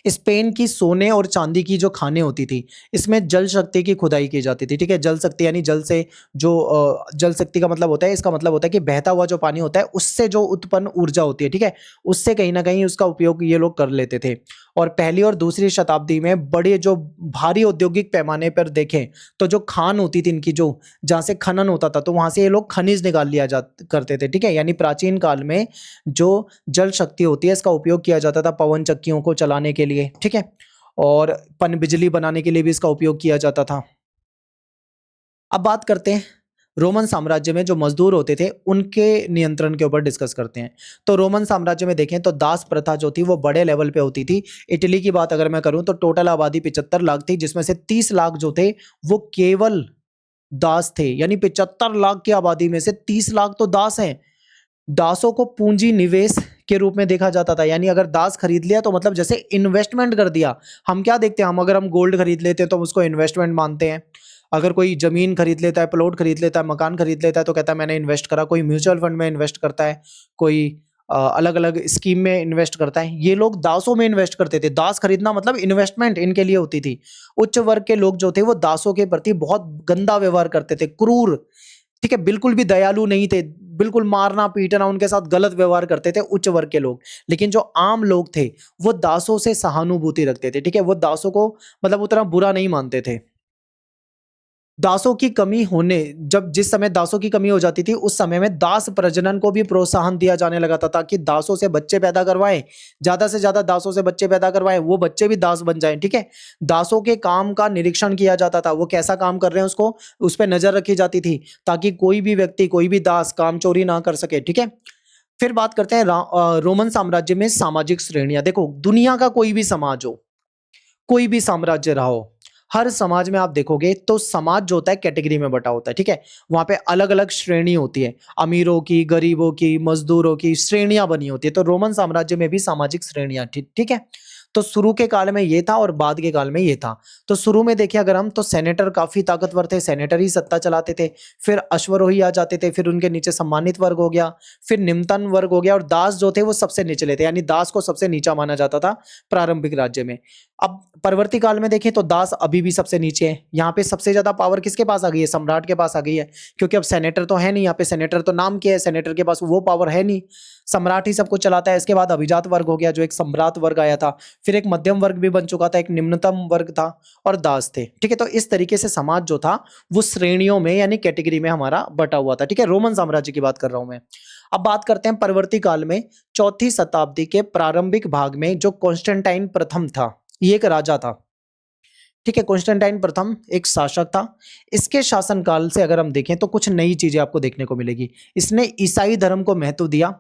स्पेन की सोने और चांदी की जो खानें होती थी, इसमें जल शक्ति की खुदाई की जाती थी। ठीक है, जल शक्ति यानी जल से जो जल शक्ति का मतलब होता है, इसका मतलब होता है कि बहता हुआ जो पानी होता है उससे जो उत्पन्न ऊर्जा होती है, ठीक है, उससे कहीं ना कहीं उसका उपयोग ये लोग कर लेते थे। और पहली और दूसरी शताब्दी में बड़े जो भारी औद्योगिक पैमाने पर देखें तो जो खान होती थी इनकी, जो जहाँ से खनन होता था, तो वहां से ये लोग खनिज निकाल लिया जा करते थे। ठीक है, यानी प्राचीन काल में जो जल शक्ति होती है इसका उपयोग किया जाता था पवन चक्कियों को चलाने के लिए। ठीक है, और पन बिजली बनाने के लिए भी इसका उपयोग किया जाता था। अब बात करते हैं रोमन साम्राज्य में जो मजदूर होते थे उनके नियंत्रण के ऊपर डिस्कस करते हैं। तो रोमन साम्राज्य में देखें तो दास प्रथा जो थी वो बड़े लेवल पे होती थी। इटली की बात अगर मैं करूं तो टोटल आबादी 75 लाख थी, जिसमें से 30 लाख जो थे वो केवल दास थे। यानी 75 लाख की आबादी में से 30 लाख तो दास हैं। दासों को पूंजी निवेश के रूप में देखा जाता था, यानी अगर दास खरीद लिया तो मतलब जैसे इन्वेस्टमेंट कर दिया। हम क्या देखते हैं, हम अगर हम गोल्ड खरीद लेते हैं तो हम उसको इन्वेस्टमेंट मानते हैं। अगर कोई जमीन खरीद लेता है, प्लॉट खरीद लेता है, मकान खरीद लेता है तो कहता है मैंने इन्वेस्ट करा। कोई म्यूचुअल फंड में इन्वेस्ट करता है, कोई अलग अलग स्कीम में इन्वेस्ट करता है। ये लोग दासों में इन्वेस्ट करते थे। दास खरीदना मतलब इन्वेस्टमेंट इनके लिए होती थी। उच्च वर्ग के लोग जो थे वो दासों के प्रति बहुत गंदा व्यवहार करते थे, क्रूर, ठीक है, बिल्कुल भी दयालु नहीं थे, बिल्कुल मारना पीटना, उनके साथ गलत व्यवहार करते थे उच्च वर्ग के लोग। लेकिन जो आम लोग थे वो दासों से सहानुभूति रखते थे। ठीक है, वो दासों को मतलब उतना बुरा नहीं मानते थे। दासों की कमी होने, जब जिस समय दासों की कमी हो जाती थी उस समय में दास प्रजनन को भी प्रोत्साहन दिया जाने लगा था, ताकि दासों से बच्चे पैदा करवाएं, ज्यादा से ज्यादा दासों से बच्चे पैदा करवाएं, वो बच्चे भी दास बन जाएं। ठीक है, दासों के काम का निरीक्षण किया जाता था, वो कैसा काम कर रहे हैं उसको, उस पर नजर रखी जाती थी, ताकि कोई भी व्यक्ति, कोई भी दास काम चोरी ना कर सके। ठीक है, फिर बात करते हैं रोमन साम्राज्य में सामाजिक श्रेणियां। देखो, दुनिया का कोई भी समाज हो, कोई भी साम्राज्य रहा हो, हर समाज में आप देखोगे तो समाज जो होता है कैटेगरी में बटा होता है। ठीक है, वहां पे अलग अलग श्रेणी होती है, अमीरों की, गरीबों की, मजदूरों की श्रेणियां बनी होती है। तो रोमन साम्राज्य में भी सामाजिक श्रेणियां थी। ठीक है, तो शुरू के काल में ये था और बाद के काल में ये था। तो शुरू में देखिए अगर हम, तो सेनेटर काफी ताकतवर थे, सेनेटर ही सत्ता चलाते थे। फिर अश्वरोही आ जाते थे, फिर उनके नीचे सम्मानित वर्ग हो गया, फिर निम्नतम वर्ग हो गया, और दास जो थे वो सबसे निचले थे, यानी दास को सबसे नीचा माना जाता था प्रारंभिक राज्य में। अब परवर्ती काल में देखें तो दास अभी भी सबसे नीचे है। यहाँ पे सबसे ज्यादा पावर किसके पास आ गई है, सम्राट के पास आ गई है, क्योंकि अब सेनेटर तो है नहीं यहाँ पे, सेनेटर तो नाम क्या है, सेनेटर के पास वो पावर है नहीं, सम्राट ही सब कुछ चलाता है। इसके बाद अभिजात वर्ग हो गया, जो एक सम्राट वर्ग आया था, फिर एक मध्यम वर्ग भी बन चुका था, एक निम्नतम वर्ग था, और दास थे। ठीक है, तो इस तरीके से समाज जो था वो श्रेणियों में यानी कैटेगरी में हमारा बटा हुआ था। ठीक है, रोमन साम्राज्य की बात कर रहा हूं मैं। अब बात करते हैं परवर्ती काल में, चौथी शताब्दी के प्रारंभिक भाग में जो कॉन्स्टेंटाइन प्रथम था, ये एक राजा था। ठीक है, कॉन्स्टेंटाइन प्रथम एक शासक था। इसके शासनकाल से अगर हम देखें तो कुछ नई चीजें आपको देखने को मिलेगी। इसने ईसाई धर्म को महत्व दिया,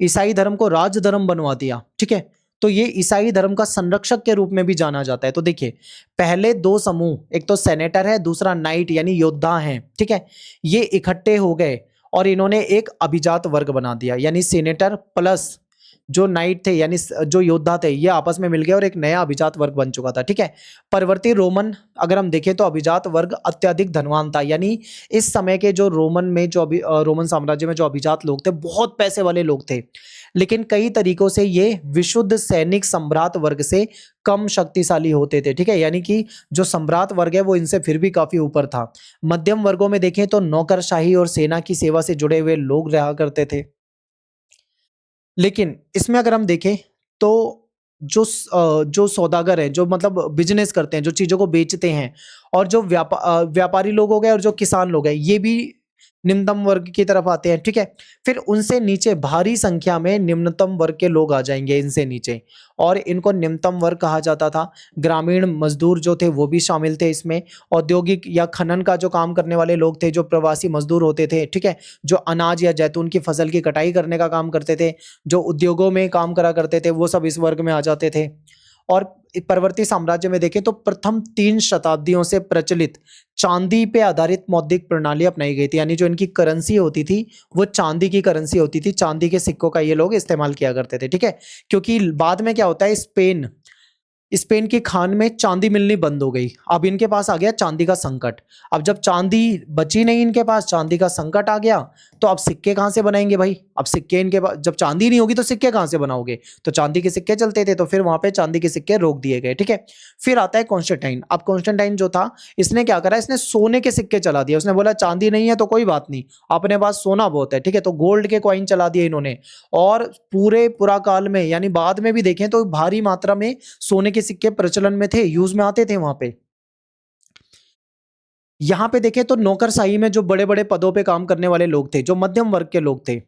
ईसाई धर्म को राज धर्म बनवा दिया। ठीक है, तो ये ईसाई धर्म का संरक्षक के रूप में भी जाना जाता है। तो देखिए, पहले दो समूह, एक तो सेनेटर है, दूसरा नाइट यानी योद्धा है। ठीक है, ये इकट्ठे हो गए और इन्होंने एक अभिजात वर्ग बना दिया, यानी सेनेटर प्लस जो नाइट थे यानी जो योद्धा थे ये आपस में मिल गए और एक नया अभिजात वर्ग बन चुका था, ठीक है। परवर्ती रोमन अगर हम देखें तो अभिजात वर्ग अत्यधिक धनवान था, यानी इस समय के जो रोमन में जो रोमन साम्राज्य में जो अभिजात लोग थे बहुत पैसे वाले लोग थे, लेकिन कई तरीकों से ये विशुद्ध सैनिक सम्राट वर्ग से कम शक्तिशाली होते थे, ठीक है। यानी कि जो सम्राट वर्ग है वो इनसे फिर भी काफी ऊपर था। मध्यम वर्गों में देखें तो नौकरशाही और सेना की सेवा से जुड़े हुए लोग रहा करते थे। लेकिन इसमें अगर हम देखें तो जो सौदागर हैं, जो मतलब बिजनेस करते हैं, जो चीजों को बेचते हैं, और जो व्यापारी लोग हो गए और जो किसान लोग हैं, ये भी निम्नतम वर्ग की तरफ आते हैं, ठीक है। फिर उनसे नीचे भारी संख्या में निम्नतम वर्ग के लोग आ जाएंगे इनसे नीचे, और इनको निम्नतम वर्ग कहा जाता था। ग्रामीण मजदूर जो थे वो भी शामिल थे इसमें। औद्योगिक या खनन का जो काम करने वाले लोग थे, जो प्रवासी मजदूर होते थे, ठीक है, जो अनाज या जैतून की फसल की कटाई करने का काम करते थे, जो उद्योगों में काम करा करते थे, वो सब इस वर्ग में आ जाते थे। और परवर्ती साम्राज्य में देखें तो प्रथम 3 शताब्दियों से प्रचलित चांदी पे आधारित मौद्रिक प्रणाली अपनाई गई थी, यानी जो इनकी करेंसी होती थी वो चांदी की करेंसी होती थी, चांदी के सिक्कों का ये लोग इस्तेमाल किया करते थे, ठीक है। क्योंकि बाद में क्या होता है, स्पेन स्पेन की खान में चांदी मिलनी बंद हो गई, अब इनके पास आ गया चांदी का संकट। अब जब चांदी बची नहीं इनके पास, चांदी का संकट आ गया, तो अब सिक्के कहां से बनाएंगे भाई? अब सिक्के इनके पास, जब चांदी नहीं होगी तो सिक्के कहां से बनाओगे? तो चांदी के सिक्के चलते थे, तो फिर वहां पे चांदी के सिक्के रोक दिए गए, ठीक है। फिर आता है कॉन्स्टेंटाइन। अब कॉन्स्टेंटाइन जो था, इसने क्या करा, इसने सोने के सिक्के चला दिया। उसने बोला चांदी नहीं है तो कोई बात नहीं, अपने पास सोना बहुत है, ठीक है, तो गोल्ड के कॉइन चला दिए इन्होंने। और पूरा काल में, यानी बाद में भी देखें तो भारी मात्रा में सोने के सिक्के प्रचलन में थे, यूज में आते थे वहां पे। यहां पे देखें तो नौकरशाही में जो बड़े बड़े पदों पे काम करने वाले लोग थे, जो मध्यम वर्ग के लोग थे,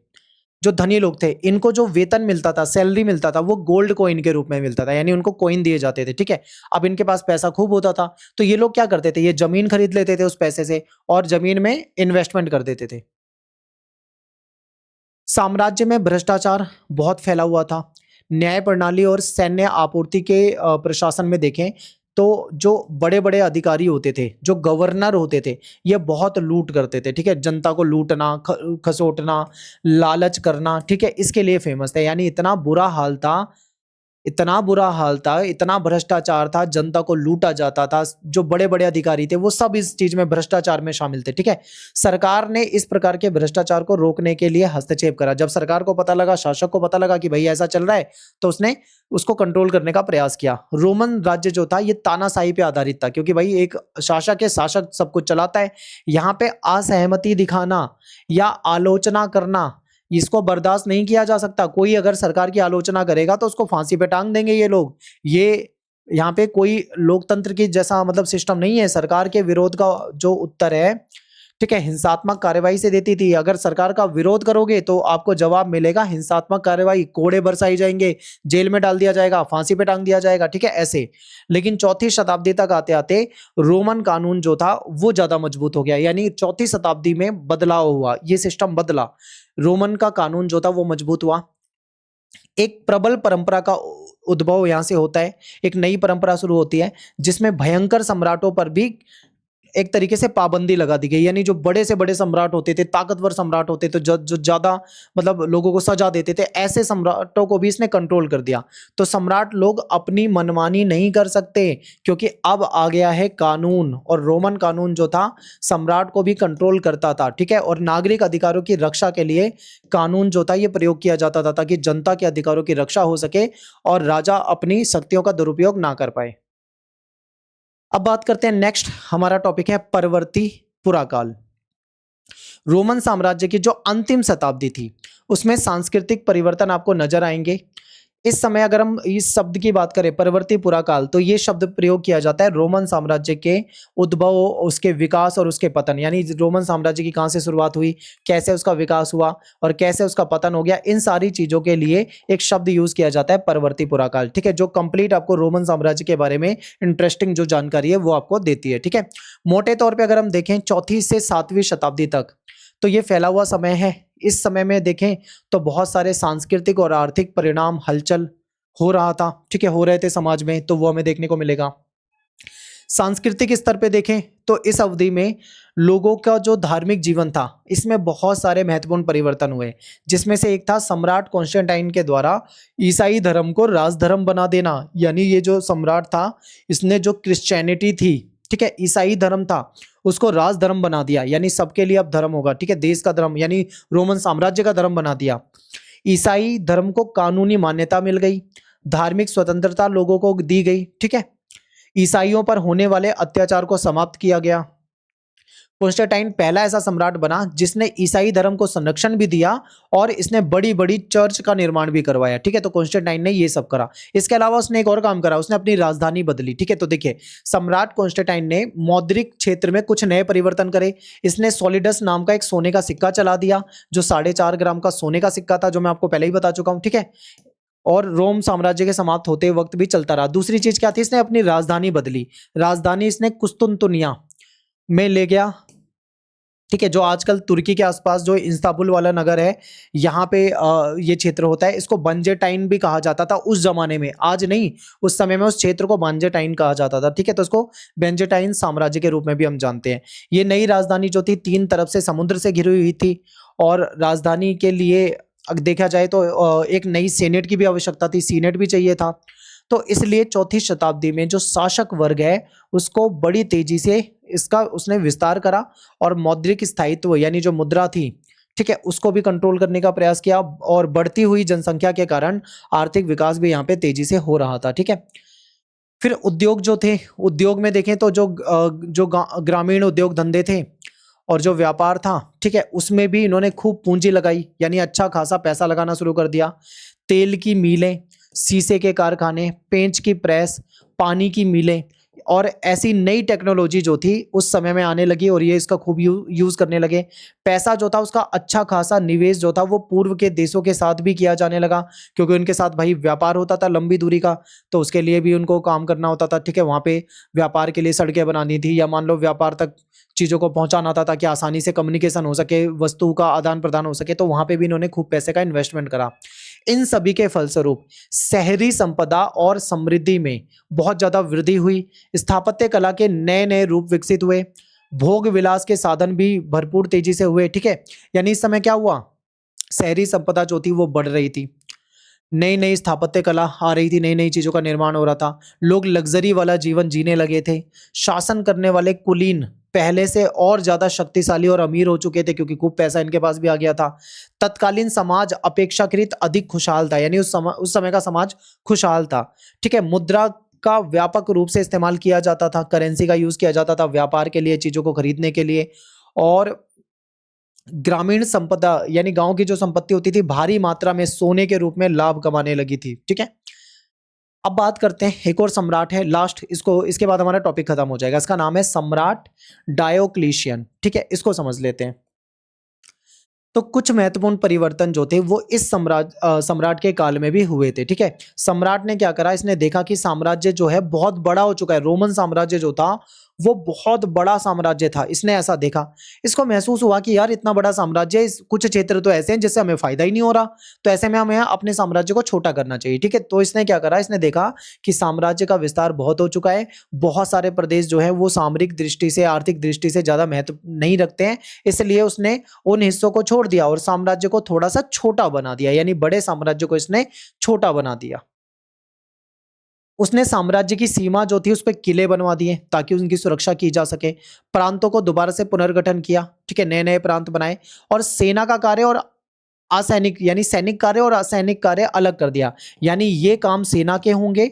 जो धनी लोग थे, इनको जो वेतन मिलता था, सैलरी मिलता था, वो गोल्ड कॉइन के रूप में मिलता था, यानी उनको कॉइन दिए जाते थे, ठीक है। अब इनके पास पैसा खूब होता था, तो ये लोग क्या करते थे, ये जमीन खरीद लेते थे उस पैसे से और जमीन में इन्वेस्टमेंट कर देते थे। साम्राज्य में भ्रष्टाचार बहुत फैला हुआ था। न्याय प्रणाली और सैन्य आपूर्ति के प्रशासन में देखें तो जो बड़े बड़े अधिकारी होते थे, जो गवर्नर होते थे, ये बहुत लूट करते थे, ठीक है। जनता को लूटना, खसोटना, लालच करना, ठीक है, इसके लिए फेमस थे। यानी इतना बुरा हाल था, इतना बुरा हाल था, इतना भ्रष्टाचार था, जनता को लूटा जाता था। जो बड़े बड़े अधिकारी थे वो सब इस चीज में भ्रष्टाचार में शामिल थे, ठीक है। सरकार ने इस प्रकार के भ्रष्टाचार को रोकने के लिए हस्तक्षेप करा। जब सरकार को पता लगा, शासक को पता लगा कि भाई ऐसा चल रहा है, तो उसने उसको कंट्रोल करने का प्रयास किया। रोमन राज्य जो था ये तानाशाही पे आधारित था, क्योंकि भाई एक शासक है, शासक सब कुछ चलाता है। यहाँ पे असहमति दिखाना या आलोचना करना, इसको बर्दाश्त नहीं किया जा सकता। कोई अगर सरकार की आलोचना करेगा तो उसको फांसी पे टांग देंगे ये लोग। ये यहाँ पे कोई लोकतंत्र की जैसा मतलब सिस्टम नहीं है। सरकार के विरोध का जो उत्तर है, ठीक है, हिंसात्मक कार्यवाही से देती थी। अगर सरकार का विरोध करोगे तो आपको जवाब मिलेगा हिंसात्मक कार्यवाही, कोड़े बरसाई जाएंगे, जेल में डाल दिया जाएगा, फांसी पे टांग दिया जाएगा, ठीक है, ऐसे। लेकिन चौथी शताब्दी तक आते आते रोमन कानून जो था वो ज्यादा मजबूत हो गया, यानी चौथी शताब्दी में बदलाव हुआ, ये सिस्टम बदला, रोमन का कानून जो था वो मजबूत हुआ। एक प्रबल परंपरा का उद्भव यहां से होता है, एक नई परंपरा शुरू होती है जिसमें भयंकर सम्राटों पर भी एक तरीके से पाबंदी लगा दी गई। यानी जो बड़े से बड़े सम्राट होते थे, ताकतवर सम्राट होते थे, जो ज्यादा मतलब लोगों को सजा देते थे, ऐसे सम्राटों को भी इसने कंट्रोल कर दिया। तो सम्राट लोग अपनी मनमानी नहीं कर सकते, क्योंकि अब आ गया है कानून। और रोमन कानून जो था सम्राट को भी कंट्रोल करता था, ठीक है। और नागरिक अधिकारों की रक्षा के लिए कानून जो था ये प्रयोग किया जाता था, ताकि जनता के अधिकारों की रक्षा हो सके और राजा अपनी शक्तियों का दुरुपयोग ना कर पाए। अब बात करते हैं, नेक्स्ट हमारा टॉपिक है परवर्ती पुराकाल। रोमन साम्राज्य की जो अंतिम शताब्दी थी उसमें सांस्कृतिक परिवर्तन आपको नजर आएंगे। इस समय अगर हम इस शब्द की बात करें परवर्ती पुराकाल, तो ये शब्द प्रयोग किया जाता है रोमन साम्राज्य के उद्भव, उसके विकास और उसके पतन। यानी रोमन साम्राज्य की कहां से शुरुआत हुई, कैसे उसका विकास हुआ और कैसे उसका पतन हो गया, इन सारी चीजों के लिए एक शब्द यूज किया जाता है परवर्ती पुराकाल, ठीक है, जो कंप्लीट आपको रोमन साम्राज्य के बारे में इंटरेस्टिंग जो जानकारी है वो आपको देती है, ठीक है। मोटे तौर पर अगर हम देखें 4वीं से 7वीं शताब्दी तक, तो ये फैला हुआ समय है। इस समय में देखें तो बहुत सारे सांस्कृतिक और आर्थिक परिणाम हलचल हो रहा था, ठीक है, हो रहे थे समाज में, तो वो हमें देखने को मिलेगा। सांस्कृतिक स्तर पे देखें तो इस अवधि में लोगों का जो धार्मिक जीवन था इसमें बहुत सारे महत्वपूर्ण परिवर्तन हुए, जिसमें से एक था सम्राट कॉन्स्टेंटाइन के द्वारा ईसाई धर्म को राजधर्म बना देना। यानी ये जो सम्राट था इसने जो क्रिश्चियनिटी थी, ठीक है, ईसाई धर्म था, उसको राजधर्म बना दिया। यानी सबके लिए अब धर्म होगा, ठीक है, देश का धर्म यानी रोमन साम्राज्य का धर्म बना दिया। ईसाई धर्म को कानूनी मान्यता मिल गई, धार्मिक स्वतंत्रता लोगों को दी गई, ठीक है, ईसाइयों पर होने वाले अत्याचार को समाप्त किया गया। कॉन्स्टेंटाइन पहला ऐसा सम्राट बना जिसने ईसाई धर्म को संरक्षण भी दिया और इसने बड़ी बड़ी चर्च का निर्माण भी करवाया, ठीक है। तो कॉन्स्टेंटाइन ने ये सब करा। इसके अलावा उसने एक और काम करा, उसने अपनी राजधानी बदली, ठीक है। तो देखिए सम्राट कॉन्स्टेंटाइन ने मौद्रिक क्षेत्र में कुछ नए परिवर्तन करे। इसने सॉलिडस नाम का एक सोने का सिक्का चला दिया, जो 4.5 ग्राम का सोने का सिक्का था, जो मैं आपको पहले ही बता चुका हूं, ठीक है, और रोम साम्राज्य के समाप्त होते वक्त भी चलता रहा। दूसरी चीज क्या थी, इसने अपनी राजधानी बदली। राजधानी इसने कुस्तुनतुनिया में ले गया, ठीक है, जो आजकल तुर्की के आसपास जो इस्तांबुल वाला नगर है, यहाँ पे ये क्षेत्र होता है। इसको बंजेटाइन भी कहा जाता था उस जमाने में, आज नहीं, उस समय में उस क्षेत्र को बंजेटाइन कहा जाता था, ठीक है। तो इसको बेंजेटाइन साम्राज्य के रूप में भी हम जानते हैं। ये नई राजधानी जो थी 3 तरफ से समुद्र से घिरी हुई थी, और राजधानी के लिए अगर देखा जाए तो एक नई सेनेट की भी आवश्यकता थी, सीनेट भी चाहिए था। तो इसलिए 4वीं शताब्दी में जो शासक वर्ग है उसको बड़ी तेजी से इसका उसने विस्तार करा, और मौद्रिक स्थायित्व यानी जो मुद्रा थी, ठीक है, उसको भी कंट्रोल करने का प्रयास किया। और बढ़ती हुई जनसंख्या के कारण आर्थिक विकास भी यहाँ पे तेजी से हो रहा था, ठीक है। फिर उद्योग जो थे, उद्योग में देखें तो जो ग्रामीण उद्योग धंधे थे और जो व्यापार था, ठीक है, उसमें भी इन्होंने खूब पूंजी लगाई, यानी अच्छा खासा पैसा लगाना शुरू कर दिया। तेल की मीलें, शीशे के कारखाने, पेंच की प्रेस, पानी की मिलें और ऐसी नई टेक्नोलॉजी जो थी उस समय में आने लगी, और ये इसका खूब यूज़ करने लगे। पैसा जो था उसका अच्छा खासा निवेश जो था वो पूर्व के देशों के साथ भी किया जाने लगा, क्योंकि उनके साथ भाई व्यापार होता था लंबी दूरी का, तो उसके लिए भी उनको काम करना होता था, ठीक है। वहाँ पे व्यापार के लिए सड़कें बनानी थी, या मान लो व्यापार तक चीज़ों को पहुँचाना था ताकि आसानी से कम्युनिकेशन हो सके, वस्तु का आदान प्रदान हो सके, तो वहाँ पे भी इन्होंने खूब पैसे का इन्वेस्टमेंट करा। इन सभी के फलस्वरूप शहरी संपदा और समृद्धि में बहुत ज्यादा वृद्धि हुई। स्थापत्य कला के नए नए रूप विकसित हुए। भोग विलास के साधन भी भरपूर तेजी से हुए, ठीक है। यानी इस समय क्या हुआ, शहरी संपदा जो थी वो बढ़ रही थी, नई नई स्थापत्य कला आ रही थी, नई नई चीजों का निर्माण हो रहा था, लोग लग्जरी वाला जीवन जीने लगे थे। शासन करने वाले कुलीन पहले से और ज्यादा शक्तिशाली और अमीर हो चुके थे, क्योंकि खूब पैसा इनके पास भी आ गया था। तत्कालीन समाज अपेक्षाकृत अधिक खुशहाल था, यानी उस समय का समाज खुशहाल था, ठीक है। मुद्रा का व्यापक रूप से इस्तेमाल किया जाता था, करेंसी का यूज किया जाता था व्यापार के लिए, चीजों को खरीदने के लिए। और ग्रामीण संपदा यानी गांव की जो संपत्ति होती थी भारी मात्रा में सोने के रूप में लाभ कमाने लगी थी, ठीक है। अब बात करते हैं, एक और सम्राट है लास्ट, इसको इसके बाद हमारा टॉपिक खत्म हो जाएगा। इसका नाम है सम्राट डायोक्लिशियन, ठीक है, इसको समझ लेते हैं। तो कुछ महत्वपूर्ण परिवर्तन जो थे वो इस सम्राट के काल में भी हुए थे, ठीक है। सम्राट ने क्या करा, इसने देखा कि साम्राज्य जो है बहुत बड़ा हो चुका है, रोमन साम्राज्य जो था वो बहुत बड़ा साम्राज्य था। इसने ऐसा देखा, इसको महसूस हुआ कि यार इतना बड़ा साम्राज्य, इस कुछ क्षेत्र तो ऐसे हैं जिससे हमें फायदा ही नहीं हो रहा, तो ऐसे में हमें अपने साम्राज्य को छोटा करना चाहिए, ठीक है। तो इसने क्या करा, इसने देखा कि साम्राज्य का विस्तार बहुत हो चुका है, बहुत सारे प्रदेश जो है वो सामरिक दृष्टि से, आर्थिक दृष्टि से ज्यादा महत्व नहीं रखते हैं, इसलिए उसने उन हिस्सों को छोड़ दिया और साम्राज्य को थोड़ा सा छोटा बना दिया, यानी बड़े साम्राज्य को इसने छोटा बना दिया। उसने साम्राज्य की सीमा जो थी उस पर किले बनवा दिए ताकि उनकी सुरक्षा की जा सके। प्रांतों को दोबारा से पुनर्गठन किया, ठीक है, नए नए प्रांत बनाए, और सेना का कार्य और असैनिक यानी सैनिक कार्य और असैनिक कार्य अलग कर दिया। यानी ये काम सेना के होंगे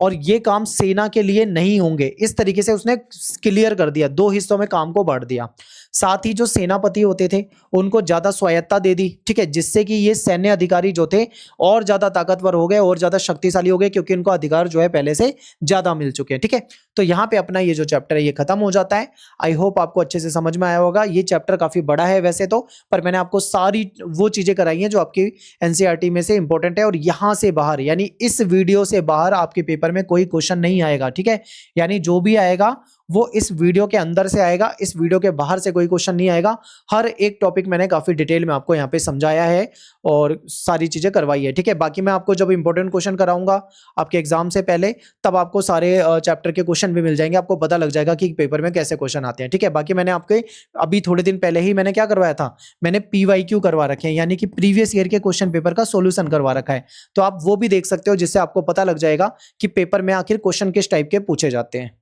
और ये काम सेना के लिए नहीं होंगे, इस तरीके से उसने क्लियर कर दिया, 2 हिस्सों में काम को बांट दिया। साथ ही जो सेनापति होते थे उनको ज्यादा स्वायत्ता दे दी, ठीक है, जिससे कि ये सैन्य अधिकारी जो थे और ज्यादा ताकतवर हो गए और ज्यादा शक्तिशाली हो गए, क्योंकि उनको अधिकार जो है पहले से ज्यादा मिल चुके हैं, ठीक है। तो यहाँ पे अपना ये जो चैप्टर है ये खत्म हो जाता है। आई होप आपको अच्छे से समझ में आया होगा। ये चैप्टर काफी बड़ा है वैसे तो, पर मैंने आपको सारी वो चीजें कराई हैं जो आपकी एनसीईआरटी में से इंपॉर्टेंट है, और यहाँ से बाहर यानी इस वीडियो से बाहर आपके पेपर में कोई क्वेश्चन नहीं आएगा, ठीक है। यानी जो भी आएगा वो इस वीडियो के अंदर से आएगा, इस वीडियो के बाहर से कोई क्वेश्चन नहीं आएगा। हर एक टॉपिक मैंने काफी डिटेल में आपको यहाँ पे समझाया है और सारी चीजें करवाई है, ठीक है। बाकी मैं आपको जब इंपॉर्टेंट क्वेश्चन कराऊंगा आपके एग्जाम से पहले, तब आपको सारे चैप्टर के क्वेश्चन भी मिल जाएंगे, आपको पता लग जाएगा कि पेपर में कैसे क्वेश्चन आते हैं, ठीक है। बाकी मैंने आपके अभी थोड़े दिन पहले ही मैंने क्या करवाया था, मैंने PYQ करवा रखे हैं, यानी कि प्रीवियस ईयर के क्वेश्चन पेपर का सॉल्यूशन करवा रखा है, तो आप वो भी देख सकते हो, जिससे आपको पता लग जाएगा कि पेपर में आखिर क्वेश्चन किस टाइप के पूछे जाते हैं।